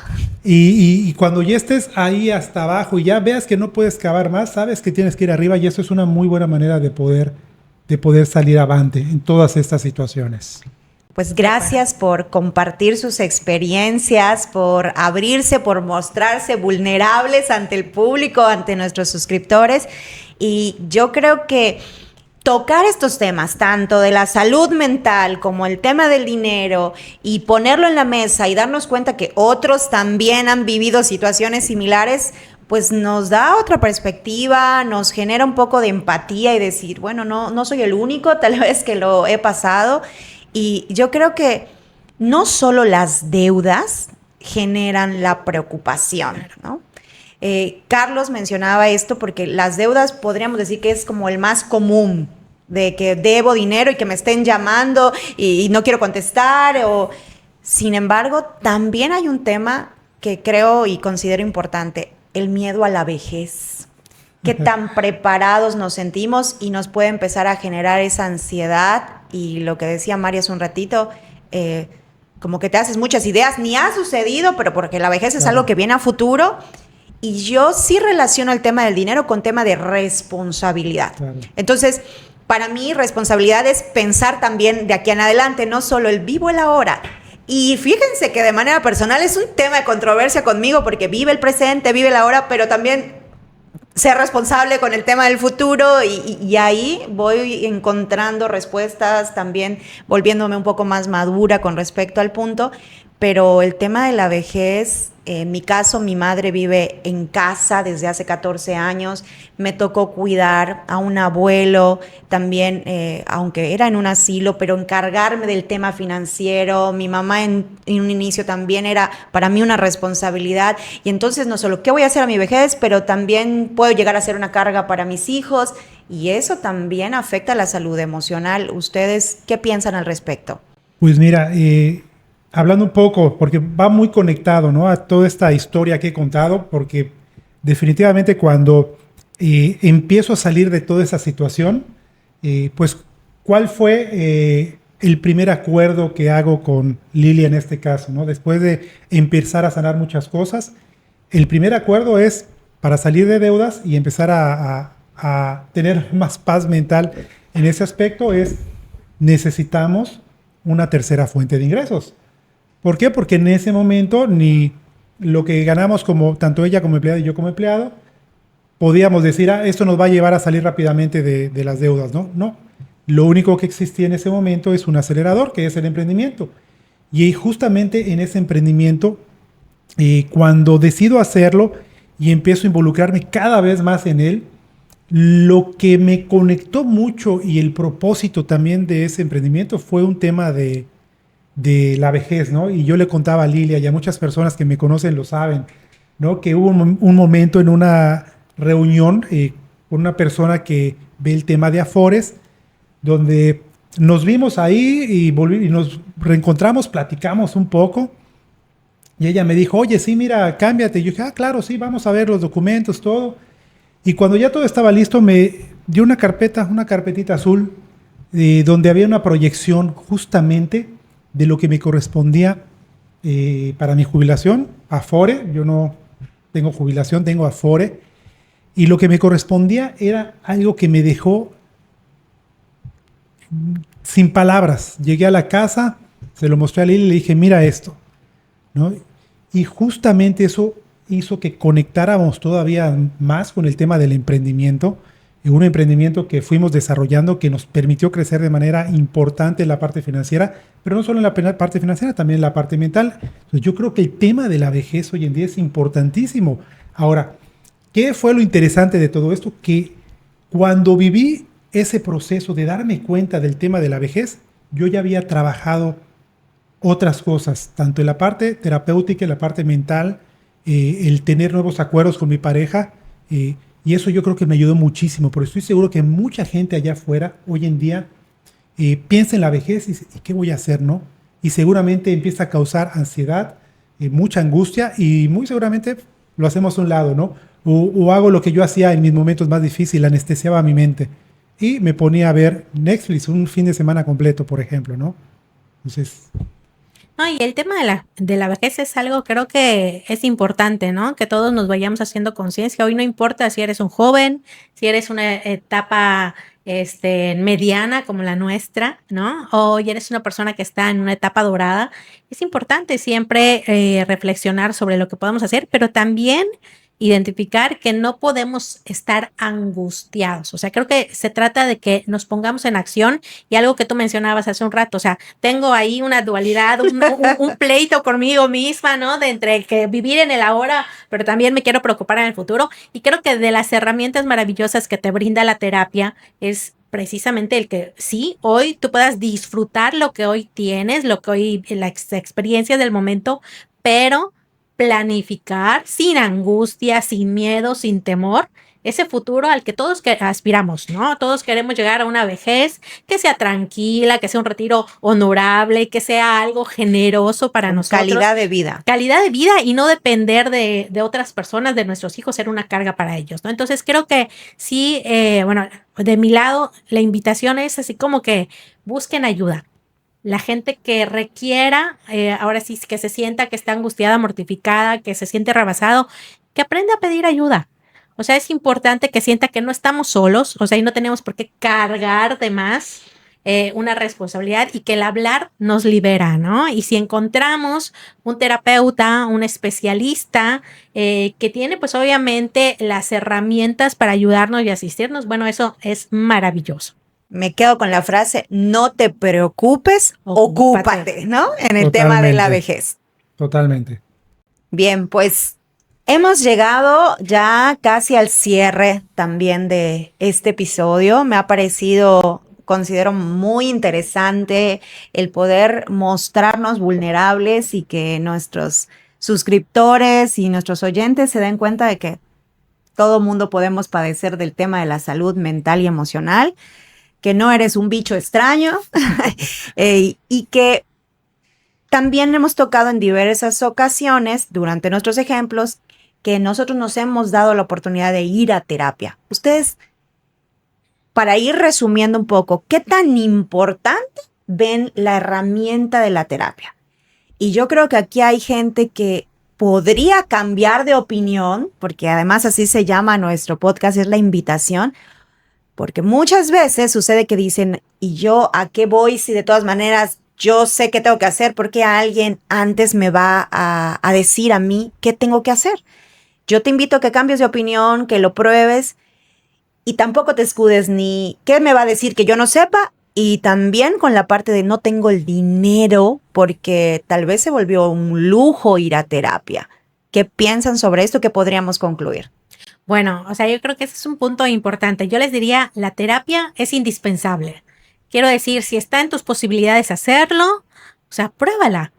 Y cuando ya estés ahí hasta abajo y ya veas que no puedes cavar más, sabes que tienes que ir arriba y eso es una muy buena manera de poder salir avante en todas estas situaciones. Pues gracias por compartir sus experiencias, por abrirse, por mostrarse vulnerables ante el público, ante nuestros suscriptores. Y yo creo que tocar estos temas, tanto de la salud mental como el tema del dinero, y ponerlo en la mesa y darnos cuenta que otros también han vivido situaciones similares, pues nos da otra perspectiva, nos genera un poco de empatía y decir, bueno, no soy el único, tal vez que lo he pasado. Y yo creo que no solo las deudas generan la preocupación, ¿no? Carlos mencionaba esto porque las deudas podríamos decir que es como el más común, de que debo dinero y que me estén llamando y no quiero contestar. Sin embargo, también hay un tema que creo y considero importante, el miedo a la vejez. Qué tan preparados nos sentimos y nos puede empezar a generar esa ansiedad. Y lo que decía Mari hace un ratito, como que te haces muchas ideas, ni ha sucedido, pero porque la vejez es algo que viene a futuro. Y yo sí relaciono el tema del dinero con tema de responsabilidad. Claro. Entonces, para mí, responsabilidad es pensar también de aquí en adelante, no solo el vivo el ahora. Y fíjense que de manera personal es un tema de controversia conmigo, porque vive el presente, vive el ahora, pero también ser responsable con el tema del futuro y ahí voy encontrando respuestas, también volviéndome un poco más madura con respecto al punto, pero el tema de la vejez, en mi caso, mi madre vive en casa desde hace 14 años, me tocó cuidar a un abuelo también, aunque era en un asilo, pero encargarme del tema financiero. Mi mamá en un inicio también era para mí una responsabilidad, y entonces no solo qué voy a hacer a mi vejez, pero también puedo llegar a ser una carga para mis hijos, y eso también afecta a la salud emocional. ¿Ustedes qué piensan al respecto? Pues mira, hablando un poco, porque va muy conectado, ¿no?, a toda esta historia que he contado, porque definitivamente cuando empiezo a salir de toda esa situación, pues, ¿cuál fue el primer acuerdo que hago con Lilia en este caso, ¿no? Después de empezar a sanar muchas cosas, el primer acuerdo es para salir de deudas y empezar a tener más paz mental en ese aspecto, es necesitamos una tercera fuente de ingresos. ¿Por qué? Porque en ese momento ni lo que ganamos como tanto ella como empleada y yo como empleado podíamos decir, esto nos va a llevar a salir rápidamente de las deudas, ¿no? No. Lo único que existía en ese momento es un acelerador, que es el emprendimiento. Y justamente en ese emprendimiento, cuando decido hacerlo y empiezo a involucrarme cada vez más en él, lo que me conectó mucho y el propósito también de ese emprendimiento fue un tema de la vejez, ¿no? Y yo le contaba a Lilia y a muchas personas que me conocen lo saben, ¿no? Que hubo un momento en una reunión con una persona que ve el tema de Afores, donde nos vimos ahí y nos reencontramos, platicamos un poco Y ella me dijo, oye, sí, mira, cámbiate. Y yo dije, claro, sí, vamos a ver los documentos, todo. Y cuando ya todo estaba listo, me dio una carpetita azul, donde había una proyección justamente de lo que me correspondía para mi jubilación, Afore. Yo no tengo jubilación, tengo Afore. Y lo que me correspondía era algo que me dejó sin palabras. Llegué a la casa, se lo mostré a Lili y le dije, mira esto, ¿no? Y justamente eso hizo que conectáramos todavía más con el tema del emprendimiento, un emprendimiento que fuimos desarrollando que nos permitió crecer de manera importante en la parte financiera, pero no solo en la parte financiera, también en la parte mental. Entonces, yo creo que el tema de la vejez hoy en día es importantísimo. Ahora, ¿qué fue lo interesante de todo esto? Que cuando viví ese proceso de darme cuenta del tema de la vejez, yo ya había trabajado otras cosas, tanto en la parte terapéutica, en la parte mental, el tener nuevos acuerdos con mi pareja, y eso yo creo que me ayudó muchísimo, porque estoy seguro que mucha gente allá afuera hoy en día piensa en la vejez y dice, ¿y qué voy a hacer, no? Y seguramente empieza a causar ansiedad, mucha angustia, y muy seguramente lo hacemos a un lado, ¿no? O hago lo que yo hacía en mis momentos más difíciles, anestesiaba mi mente y me ponía a ver Netflix un fin de semana completo, por ejemplo, ¿no? Entonces... No, y el tema de la vejez es algo, creo que es importante, ¿no? Que todos nos vayamos haciendo conciencia. Hoy no importa si eres un joven, si eres una etapa mediana como la nuestra, ¿no? O ya eres una persona que está en una etapa dorada. Es importante siempre reflexionar sobre lo que podemos hacer, pero también identificar que no podemos estar angustiados. O sea, creo que se trata de que nos pongamos en acción y algo que tú mencionabas hace un rato, o sea, tengo ahí una dualidad, un pleito conmigo misma, ¿no? De entre que vivir en el ahora, pero también me quiero preocupar en el futuro. Y creo que de las herramientas maravillosas que te brinda la terapia es precisamente el que sí, hoy tú puedas disfrutar lo que hoy tienes, lo que hoy, la experiencia del momento, pero planificar sin angustia, sin miedo, sin temor, ese futuro al que todos aspiramos, ¿no? Todos queremos llegar a una vejez que sea tranquila, que sea un retiro honorable, que sea algo generoso para nosotros. Calidad de vida. Calidad de vida y no depender de otras personas, de nuestros hijos, ser una carga para ellos, ¿no? Entonces creo que sí, bueno, de mi lado, la invitación es así como que busquen ayuda. La gente que requiera, ahora sí que se sienta que está angustiada, mortificada, que se siente rebasado, que aprenda a pedir ayuda. O sea, es importante que sienta que no estamos solos, o sea, y no tenemos por qué cargar de más una responsabilidad y que el hablar nos libera, ¿no? Y si encontramos un terapeuta, un especialista que tiene pues obviamente las herramientas para ayudarnos y asistirnos, bueno, eso es maravilloso. Me quedo con la frase, no te preocupes, ocúpate, ¿no? En el tema de la vejez. Totalmente. Bien, pues hemos llegado ya casi al cierre también de este episodio. Me ha parecido, considero muy interesante el poder mostrarnos vulnerables y que nuestros suscriptores y nuestros oyentes se den cuenta de que todo mundo podemos padecer del tema de la salud mental y emocional, que no eres un bicho extraño y que también hemos tocado en diversas ocasiones durante nuestros ejemplos que nosotros nos hemos dado la oportunidad de ir a terapia. Ustedes, para ir resumiendo un poco, ¿qué tan importante ven la herramienta de la terapia? Y yo creo que aquí hay gente que podría cambiar de opinión, porque además así se llama nuestro podcast, es la invitación. Porque muchas veces sucede que dicen, ¿y yo a qué voy si de todas maneras yo sé qué tengo que hacer? Porque alguien antes me va a decir a mí qué tengo que hacer. Yo te invito a que cambies de opinión, que lo pruebes y tampoco te escudes ni qué me va a decir que yo no sepa. Y también con la parte de no tengo el dinero porque tal vez se volvió un lujo ir a terapia. ¿Qué piensan sobre esto? ¿Qué podríamos concluir? Bueno, o sea, yo creo que ese es un punto importante. Yo les diría, la terapia es indispensable. Quiero decir, si está en tus posibilidades hacerlo, o sea, pruébala.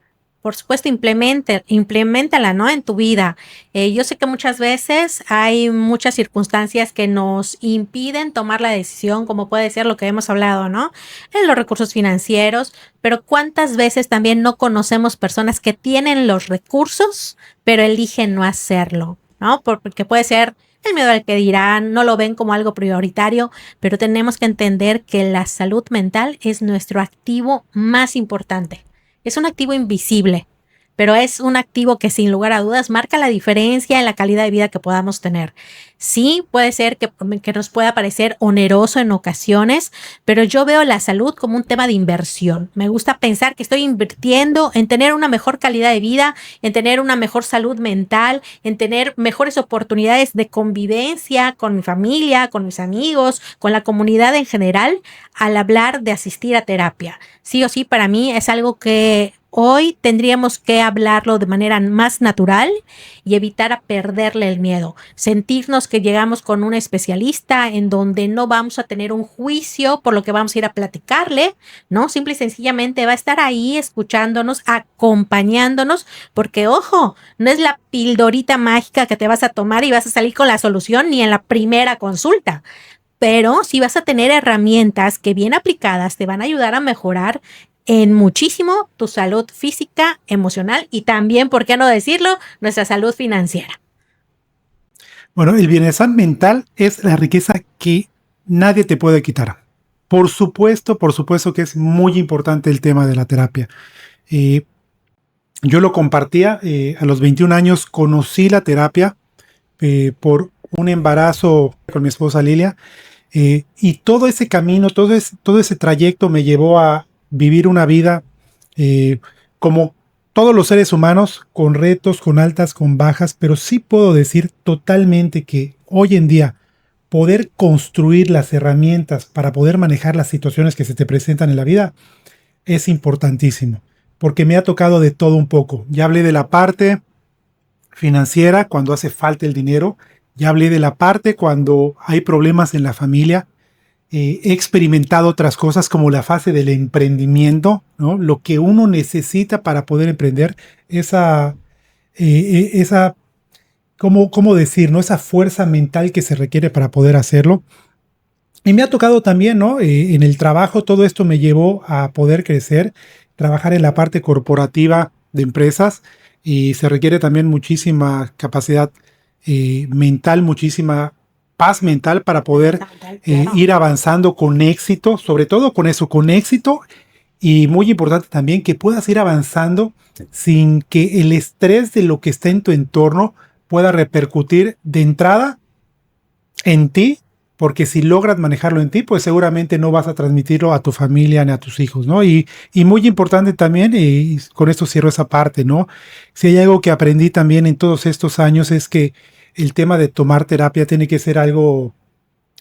por supuesto, implementala, ¿no? En tu vida. Yo sé que muchas veces hay muchas circunstancias que nos impiden tomar la decisión, como puede ser lo que hemos hablado, ¿no? En los recursos financieros, pero ¿cuántas veces también no conocemos personas que tienen los recursos, pero eligen no hacerlo, ¿no? Porque puede ser el miedo al que dirán, no lo ven como algo prioritario, pero tenemos que entender que la salud mental es nuestro activo más importante. Es un activo invisible, pero es un activo que sin lugar a dudas marca la diferencia en la calidad de vida que podamos tener. Sí, puede ser que nos pueda parecer oneroso en ocasiones, pero yo veo la salud como un tema de inversión. Me gusta pensar que estoy invirtiendo en tener una mejor calidad de vida, en tener una mejor salud mental, en tener mejores oportunidades de convivencia con mi familia, con mis amigos, con la comunidad en general, al hablar de asistir a terapia. Sí o sí, para mí es algo que hoy tendríamos que hablarlo de manera más natural y evitar a perderle el miedo. Sentirnos que llegamos con un especialista en donde no vamos a tener un juicio por lo que vamos a ir a platicarle, ¿no? Simple y sencillamente va a estar ahí escuchándonos, acompañándonos, porque ojo, no es la pildorita mágica que te vas a tomar y vas a salir con la solución ni en la primera consulta. Pero sí vas a tener herramientas que bien aplicadas te van a ayudar a mejorar en muchísimo tu salud física, emocional y también, ¿por qué no decirlo?, nuestra salud financiera. Bueno, el bienestar mental es la riqueza que nadie te puede quitar. Por supuesto que es muy importante el tema de la terapia. Yo lo compartía, a los 21 años conocí la terapia por un embarazo con mi esposa Lilia, y todo ese camino, todo ese trayecto me llevó a vivir una vida como todos los seres humanos, con retos, con altas, con bajas, pero sí puedo decir totalmente que hoy en día poder construir las herramientas para poder manejar las situaciones que se te presentan en la vida es importantísimo, porque me ha tocado de todo un poco. Ya hablé de la parte financiera cuando hace falta el dinero, ya hablé de la parte cuando hay problemas en la familia. He experimentado otras cosas como la fase del emprendimiento, ¿no? Lo que uno necesita para poder emprender, ¿cómo decir?, ¿no? Esa fuerza mental que se requiere para poder hacerlo. Y me ha tocado también, ¿no? En el trabajo, todo esto me llevó a poder crecer, trabajar en la parte corporativa de empresas, y se requiere también muchísima capacidad mental, muchísima paz mental para poder ir avanzando con éxito, sobre todo con eso, con éxito, y muy importante también que puedas ir avanzando sin que el estrés de lo que está en tu entorno pueda repercutir de entrada en ti, porque si logras manejarlo en ti, pues seguramente no vas a transmitirlo a tu familia ni a tus hijos, ¿no? Y muy importante también, y con esto cierro esa parte, ¿no? Si hay algo que aprendí también en todos estos años es que el tema de tomar terapia tiene que ser algo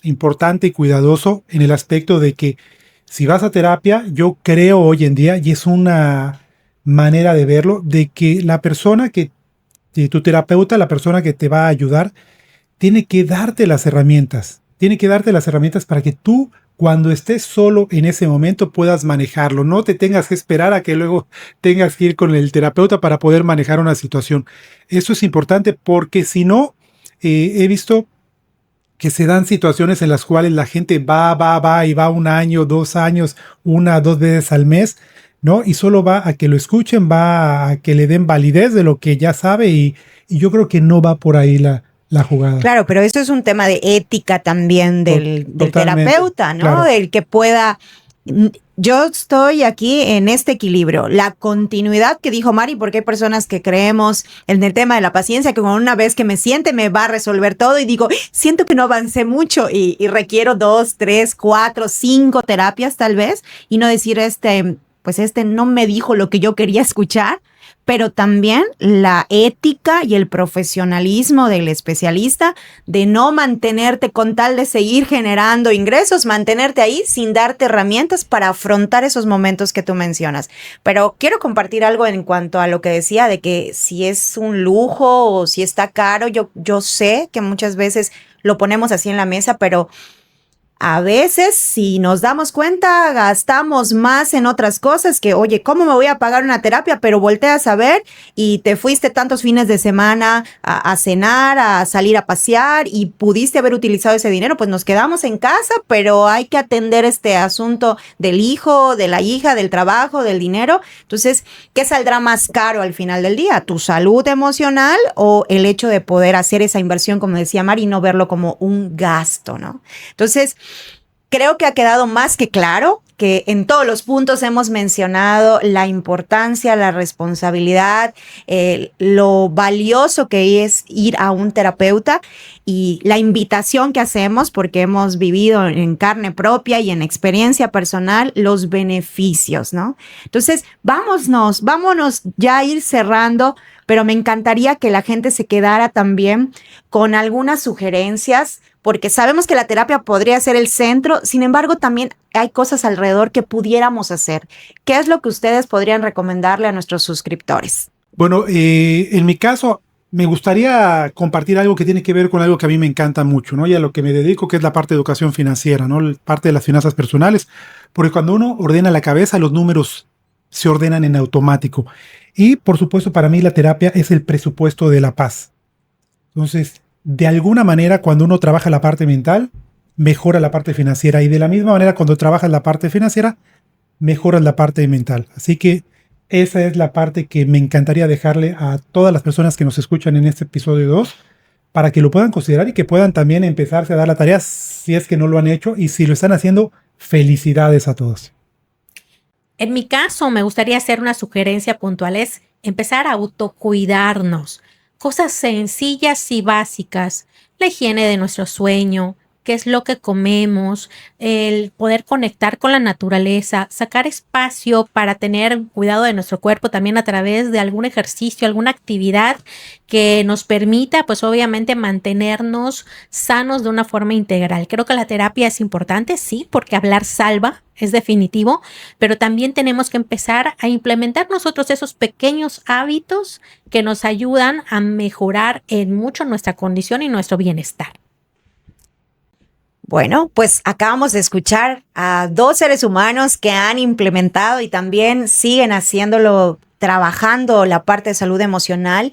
importante y cuidadoso en el aspecto de que si vas a terapia, yo creo hoy en día, y es una manera de verlo, de que la persona tu terapeuta, la persona que te va a ayudar, tiene que darte las herramientas. Tiene que darte las herramientas para que tú, cuando estés solo en ese momento, puedas manejarlo. No te tengas que esperar a que luego tengas que ir con el terapeuta para poder manejar una situación. Eso es importante porque si no, he visto que se dan situaciones en las cuales la gente va y va 1 año, 2 años, 1 o 2 veces al mes, ¿no? Y solo va a que lo escuchen, va a que le den validez de lo que ya sabe, y yo creo que no va por ahí la jugada. Claro, pero eso es un tema de ética también del terapeuta, ¿no? Claro. El que pueda... Yo estoy aquí en este equilibrio, la continuidad que dijo Mari, porque hay personas que creemos en el tema de la paciencia, que una vez que me siente me va a resolver todo, y digo, siento que no avancé mucho y requiero 2, 3, 4, 5 terapias tal vez, y no decir pues no me dijo lo que yo quería escuchar. Pero también la ética y el profesionalismo del especialista de no mantenerte con tal de seguir generando ingresos, mantenerte ahí sin darte herramientas para afrontar esos momentos que tú mencionas. Pero quiero compartir algo en cuanto a lo que decía de que si es un lujo o si está caro, yo sé que muchas veces lo ponemos así en la mesa, pero A veces, si nos damos cuenta, gastamos más en otras cosas que, oye, ¿cómo me voy a pagar una terapia? Pero volteas a ver y te fuiste tantos fines de semana a cenar, a salir a pasear y pudiste haber utilizado ese dinero, pues nos quedamos en casa, pero hay que atender este asunto del hijo, de la hija, del trabajo, del dinero. Entonces, ¿qué saldrá más caro al final del día? ¿Tu salud emocional o el hecho de poder hacer esa inversión, como decía Mari, y no verlo como un gasto, ¿no? Entonces, creo que ha quedado más que claro que en todos los puntos hemos mencionado la importancia, la responsabilidad, lo valioso que es ir a un terapeuta y la invitación que hacemos, porque hemos vivido en carne propia y en experiencia personal los beneficios, ¿no? Entonces, vámonos ya a ir cerrando, pero me encantaría que la gente se quedara también con algunas sugerencias, porque sabemos que la terapia podría ser el centro, sin embargo, también hay cosas alrededor que pudiéramos hacer. ¿Qué es lo que ustedes podrían recomendarle a nuestros suscriptores? Bueno, en mi caso, me gustaría compartir algo que tiene que ver con algo que a mí me encanta mucho, ¿no? Y a lo que me dedico, que es la parte de educación financiera, ¿no? Parte de las finanzas personales, porque cuando uno ordena la cabeza, los números se ordenan en automático. Y, por supuesto, para mí la terapia es el presupuesto de la paz. Entonces, de alguna manera, cuando uno trabaja la parte mental, mejora la parte financiera. Y de la misma manera, cuando trabajas la parte financiera, mejoras la parte mental. Así que esa es la parte que me encantaría dejarle a todas las personas que nos escuchan en este episodio 2, para que lo puedan considerar y que puedan también empezarse a dar la tarea si es que no lo han hecho. Y si lo están haciendo, felicidades a todos. En mi caso, me gustaría hacer una sugerencia puntual, es empezar a autocuidarnos. Cosas sencillas y básicas, la higiene de nuestro sueño, qué es lo que comemos, el poder conectar con la naturaleza, sacar espacio para tener cuidado de nuestro cuerpo también a través de algún ejercicio, alguna actividad que nos permita, pues obviamente, mantenernos sanos de una forma integral. Creo que la terapia es importante, sí, porque hablar salva, es definitivo, pero también tenemos que empezar a implementar nosotros esos pequeños hábitos que nos ayudan a mejorar en mucho nuestra condición y nuestro bienestar. Bueno, pues acabamos de escuchar a dos seres humanos que han implementado y también siguen haciéndolo, trabajando la parte de salud emocional.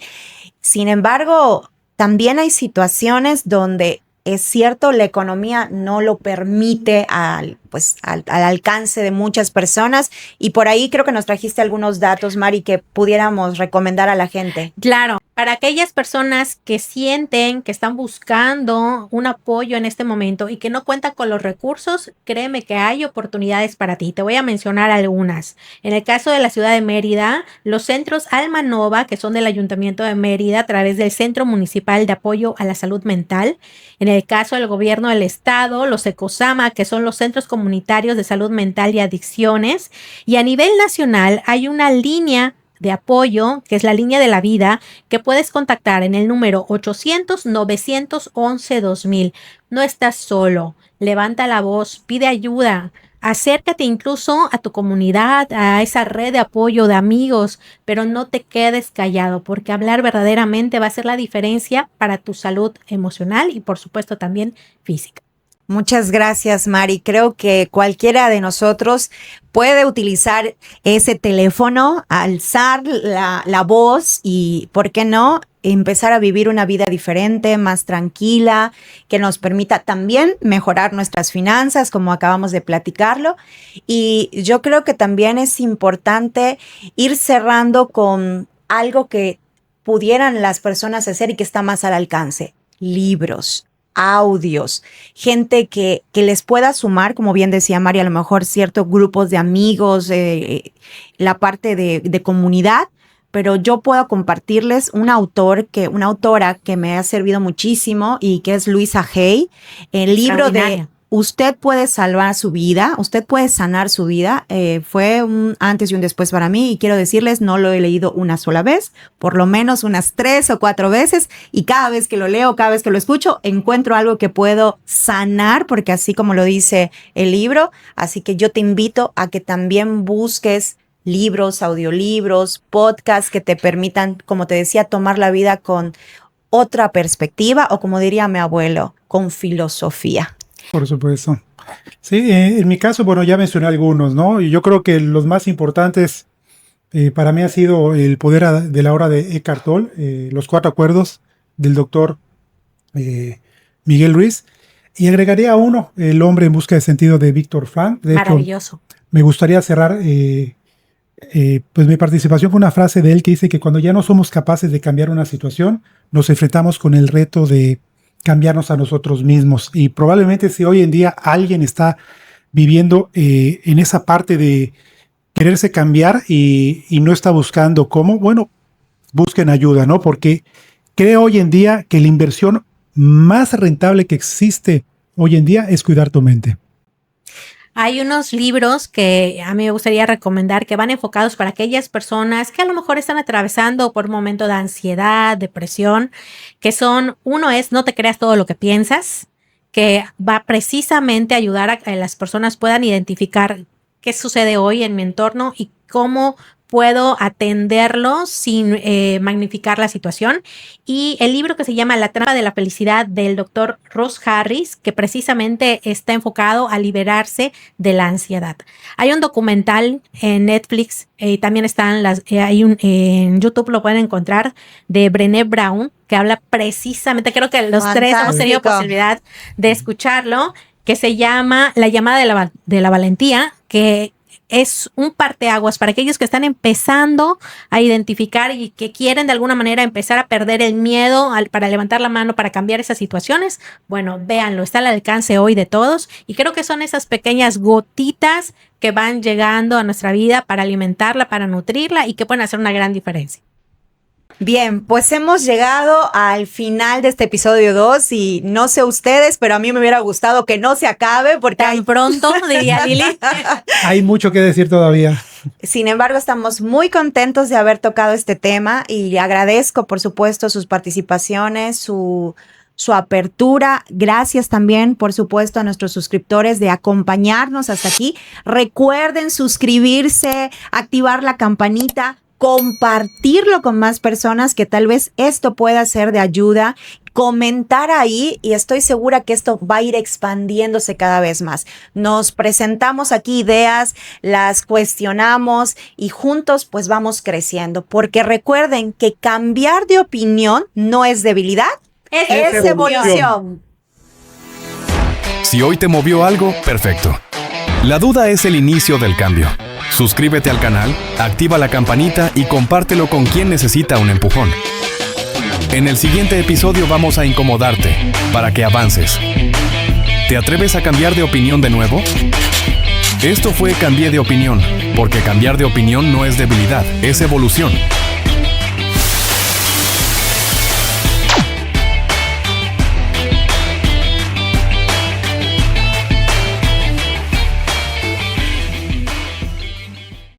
Sin embargo, también hay situaciones donde es cierto, la economía no lo permite al alcance de muchas personas, y por ahí creo que nos trajiste algunos datos, Mari, que pudiéramos recomendar a la gente. Claro, para aquellas personas que sienten que están buscando un apoyo en este momento y que no cuentan con los recursos, créeme que hay oportunidades para ti. Te voy a mencionar algunas. En el caso de la ciudad de Mérida, los centros Alma Nova, que son del Ayuntamiento de Mérida, a través del Centro Municipal de Apoyo a la Salud Mental. En el caso del gobierno del estado, los Ecosama, que son los centros comunitarios de salud mental y adicciones. Y a nivel nacional hay una línea de apoyo, que es la línea de la vida, que puedes contactar en el número 800-911-2000. No estás solo, levanta la voz, pide ayuda, acércate incluso a tu comunidad, a esa red de apoyo de amigos, pero no te quedes callado, porque hablar verdaderamente va a hacer la diferencia para tu salud emocional y por supuesto también física. Muchas gracias, Mari. Creo que cualquiera de nosotros puede utilizar ese teléfono, alzar la voz y, ¿por qué no?, empezar a vivir una vida diferente, más tranquila, que nos permita también mejorar nuestras finanzas, como acabamos de platicarlo. Y yo creo que también es importante ir cerrando con algo que pudieran las personas hacer y que está más al alcance: libros, audios, gente que les pueda sumar, como bien decía Mari, a lo mejor ciertos grupos de amigos, la parte de comunidad, pero yo puedo compartirles una autora que me ha servido muchísimo y que es Louisa Hay, el libro de Usted puede salvar su vida, usted puede sanar su vida. Fue un antes y un después para mí, y quiero decirles, no lo he leído una sola vez, por lo menos unas 3 o 4 veces, y cada vez que lo leo, cada vez que lo escucho, encuentro algo que puedo sanar, porque así como lo dice el libro. Así que yo te invito a que también busques libros, audiolibros, podcasts que te permitan, como te decía, tomar la vida con otra perspectiva, o como diría mi abuelo, con filosofía. Por supuesto. Sí, en mi caso, bueno, ya mencioné algunos, ¿no? Y yo creo que los más importantes para mí ha sido el poder de la obra de Eckhart Tolle, los 4 acuerdos del doctor Miguel Ruiz. Y agregaría uno, El hombre en busca de sentido de Víctor Frank. De Maravilloso. hecho, me gustaría cerrar pues mi participación con una frase de él que dice que cuando ya no somos capaces de cambiar una situación, nos enfrentamos con el reto de cambiarnos a nosotros mismos. Y probablemente si hoy en día alguien está viviendo en esa parte de quererse cambiar y no está buscando cómo, bueno, busquen ayuda, ¿no? Porque creo hoy en día que la inversión más rentable que existe hoy en día es cuidar tu mente. Hay unos libros que a mí me gustaría recomendar que van enfocados para aquellas personas que a lo mejor están atravesando por un momento de ansiedad, depresión, que son, uno es No te creas todo lo que piensas, que va precisamente a ayudar a que las personas puedan identificar qué sucede hoy en mi entorno y cómo puedo atenderlo sin magnificar la situación. Y el libro que se llama La trampa de la felicidad del doctor Ross Harris, que precisamente está enfocado a liberarse de la ansiedad. Hay un documental en Netflix, también están en YouTube lo pueden encontrar, de Brené Brown, que habla precisamente, creo que los tres hemos tenido posibilidad de escucharlo, que se llama La llamada de la valentía, que es un parteaguas para aquellos que están empezando a identificar y que quieren de alguna manera empezar a perder el miedo para levantar la mano, para cambiar esas situaciones. Bueno, véanlo, está al alcance hoy de todos y creo que son esas pequeñas gotitas que van llegando a nuestra vida para alimentarla, para nutrirla y que pueden hacer una gran diferencia. Bien, pues hemos llegado al final de este episodio 2 y no sé ustedes, pero a mí me hubiera gustado que no se acabe porque tan pronto, diría Lili. Hay mucho que decir todavía. Sin embargo, estamos muy contentos de haber tocado este tema y agradezco, por supuesto, sus participaciones, su apertura. Gracias también, por supuesto, a nuestros suscriptores de acompañarnos hasta aquí. Recuerden suscribirse, activar la campanita, compartirlo con más personas que tal vez esto pueda ser de ayuda, comentar ahí y estoy segura que esto va a ir expandiéndose cada vez más. Nos presentamos aquí ideas, las cuestionamos y juntos pues vamos creciendo, porque recuerden que cambiar de opinión no es debilidad, es evolución. Si hoy te movió algo, perfecto. La duda es el inicio del cambio. Suscríbete al canal, activa la campanita y compártelo con quien necesita un empujón. En el siguiente episodio vamos a incomodarte para que avances. ¿Te atreves a cambiar de opinión de nuevo? Esto fue Cambié de Opinión, porque cambiar de opinión no es debilidad, es evolución.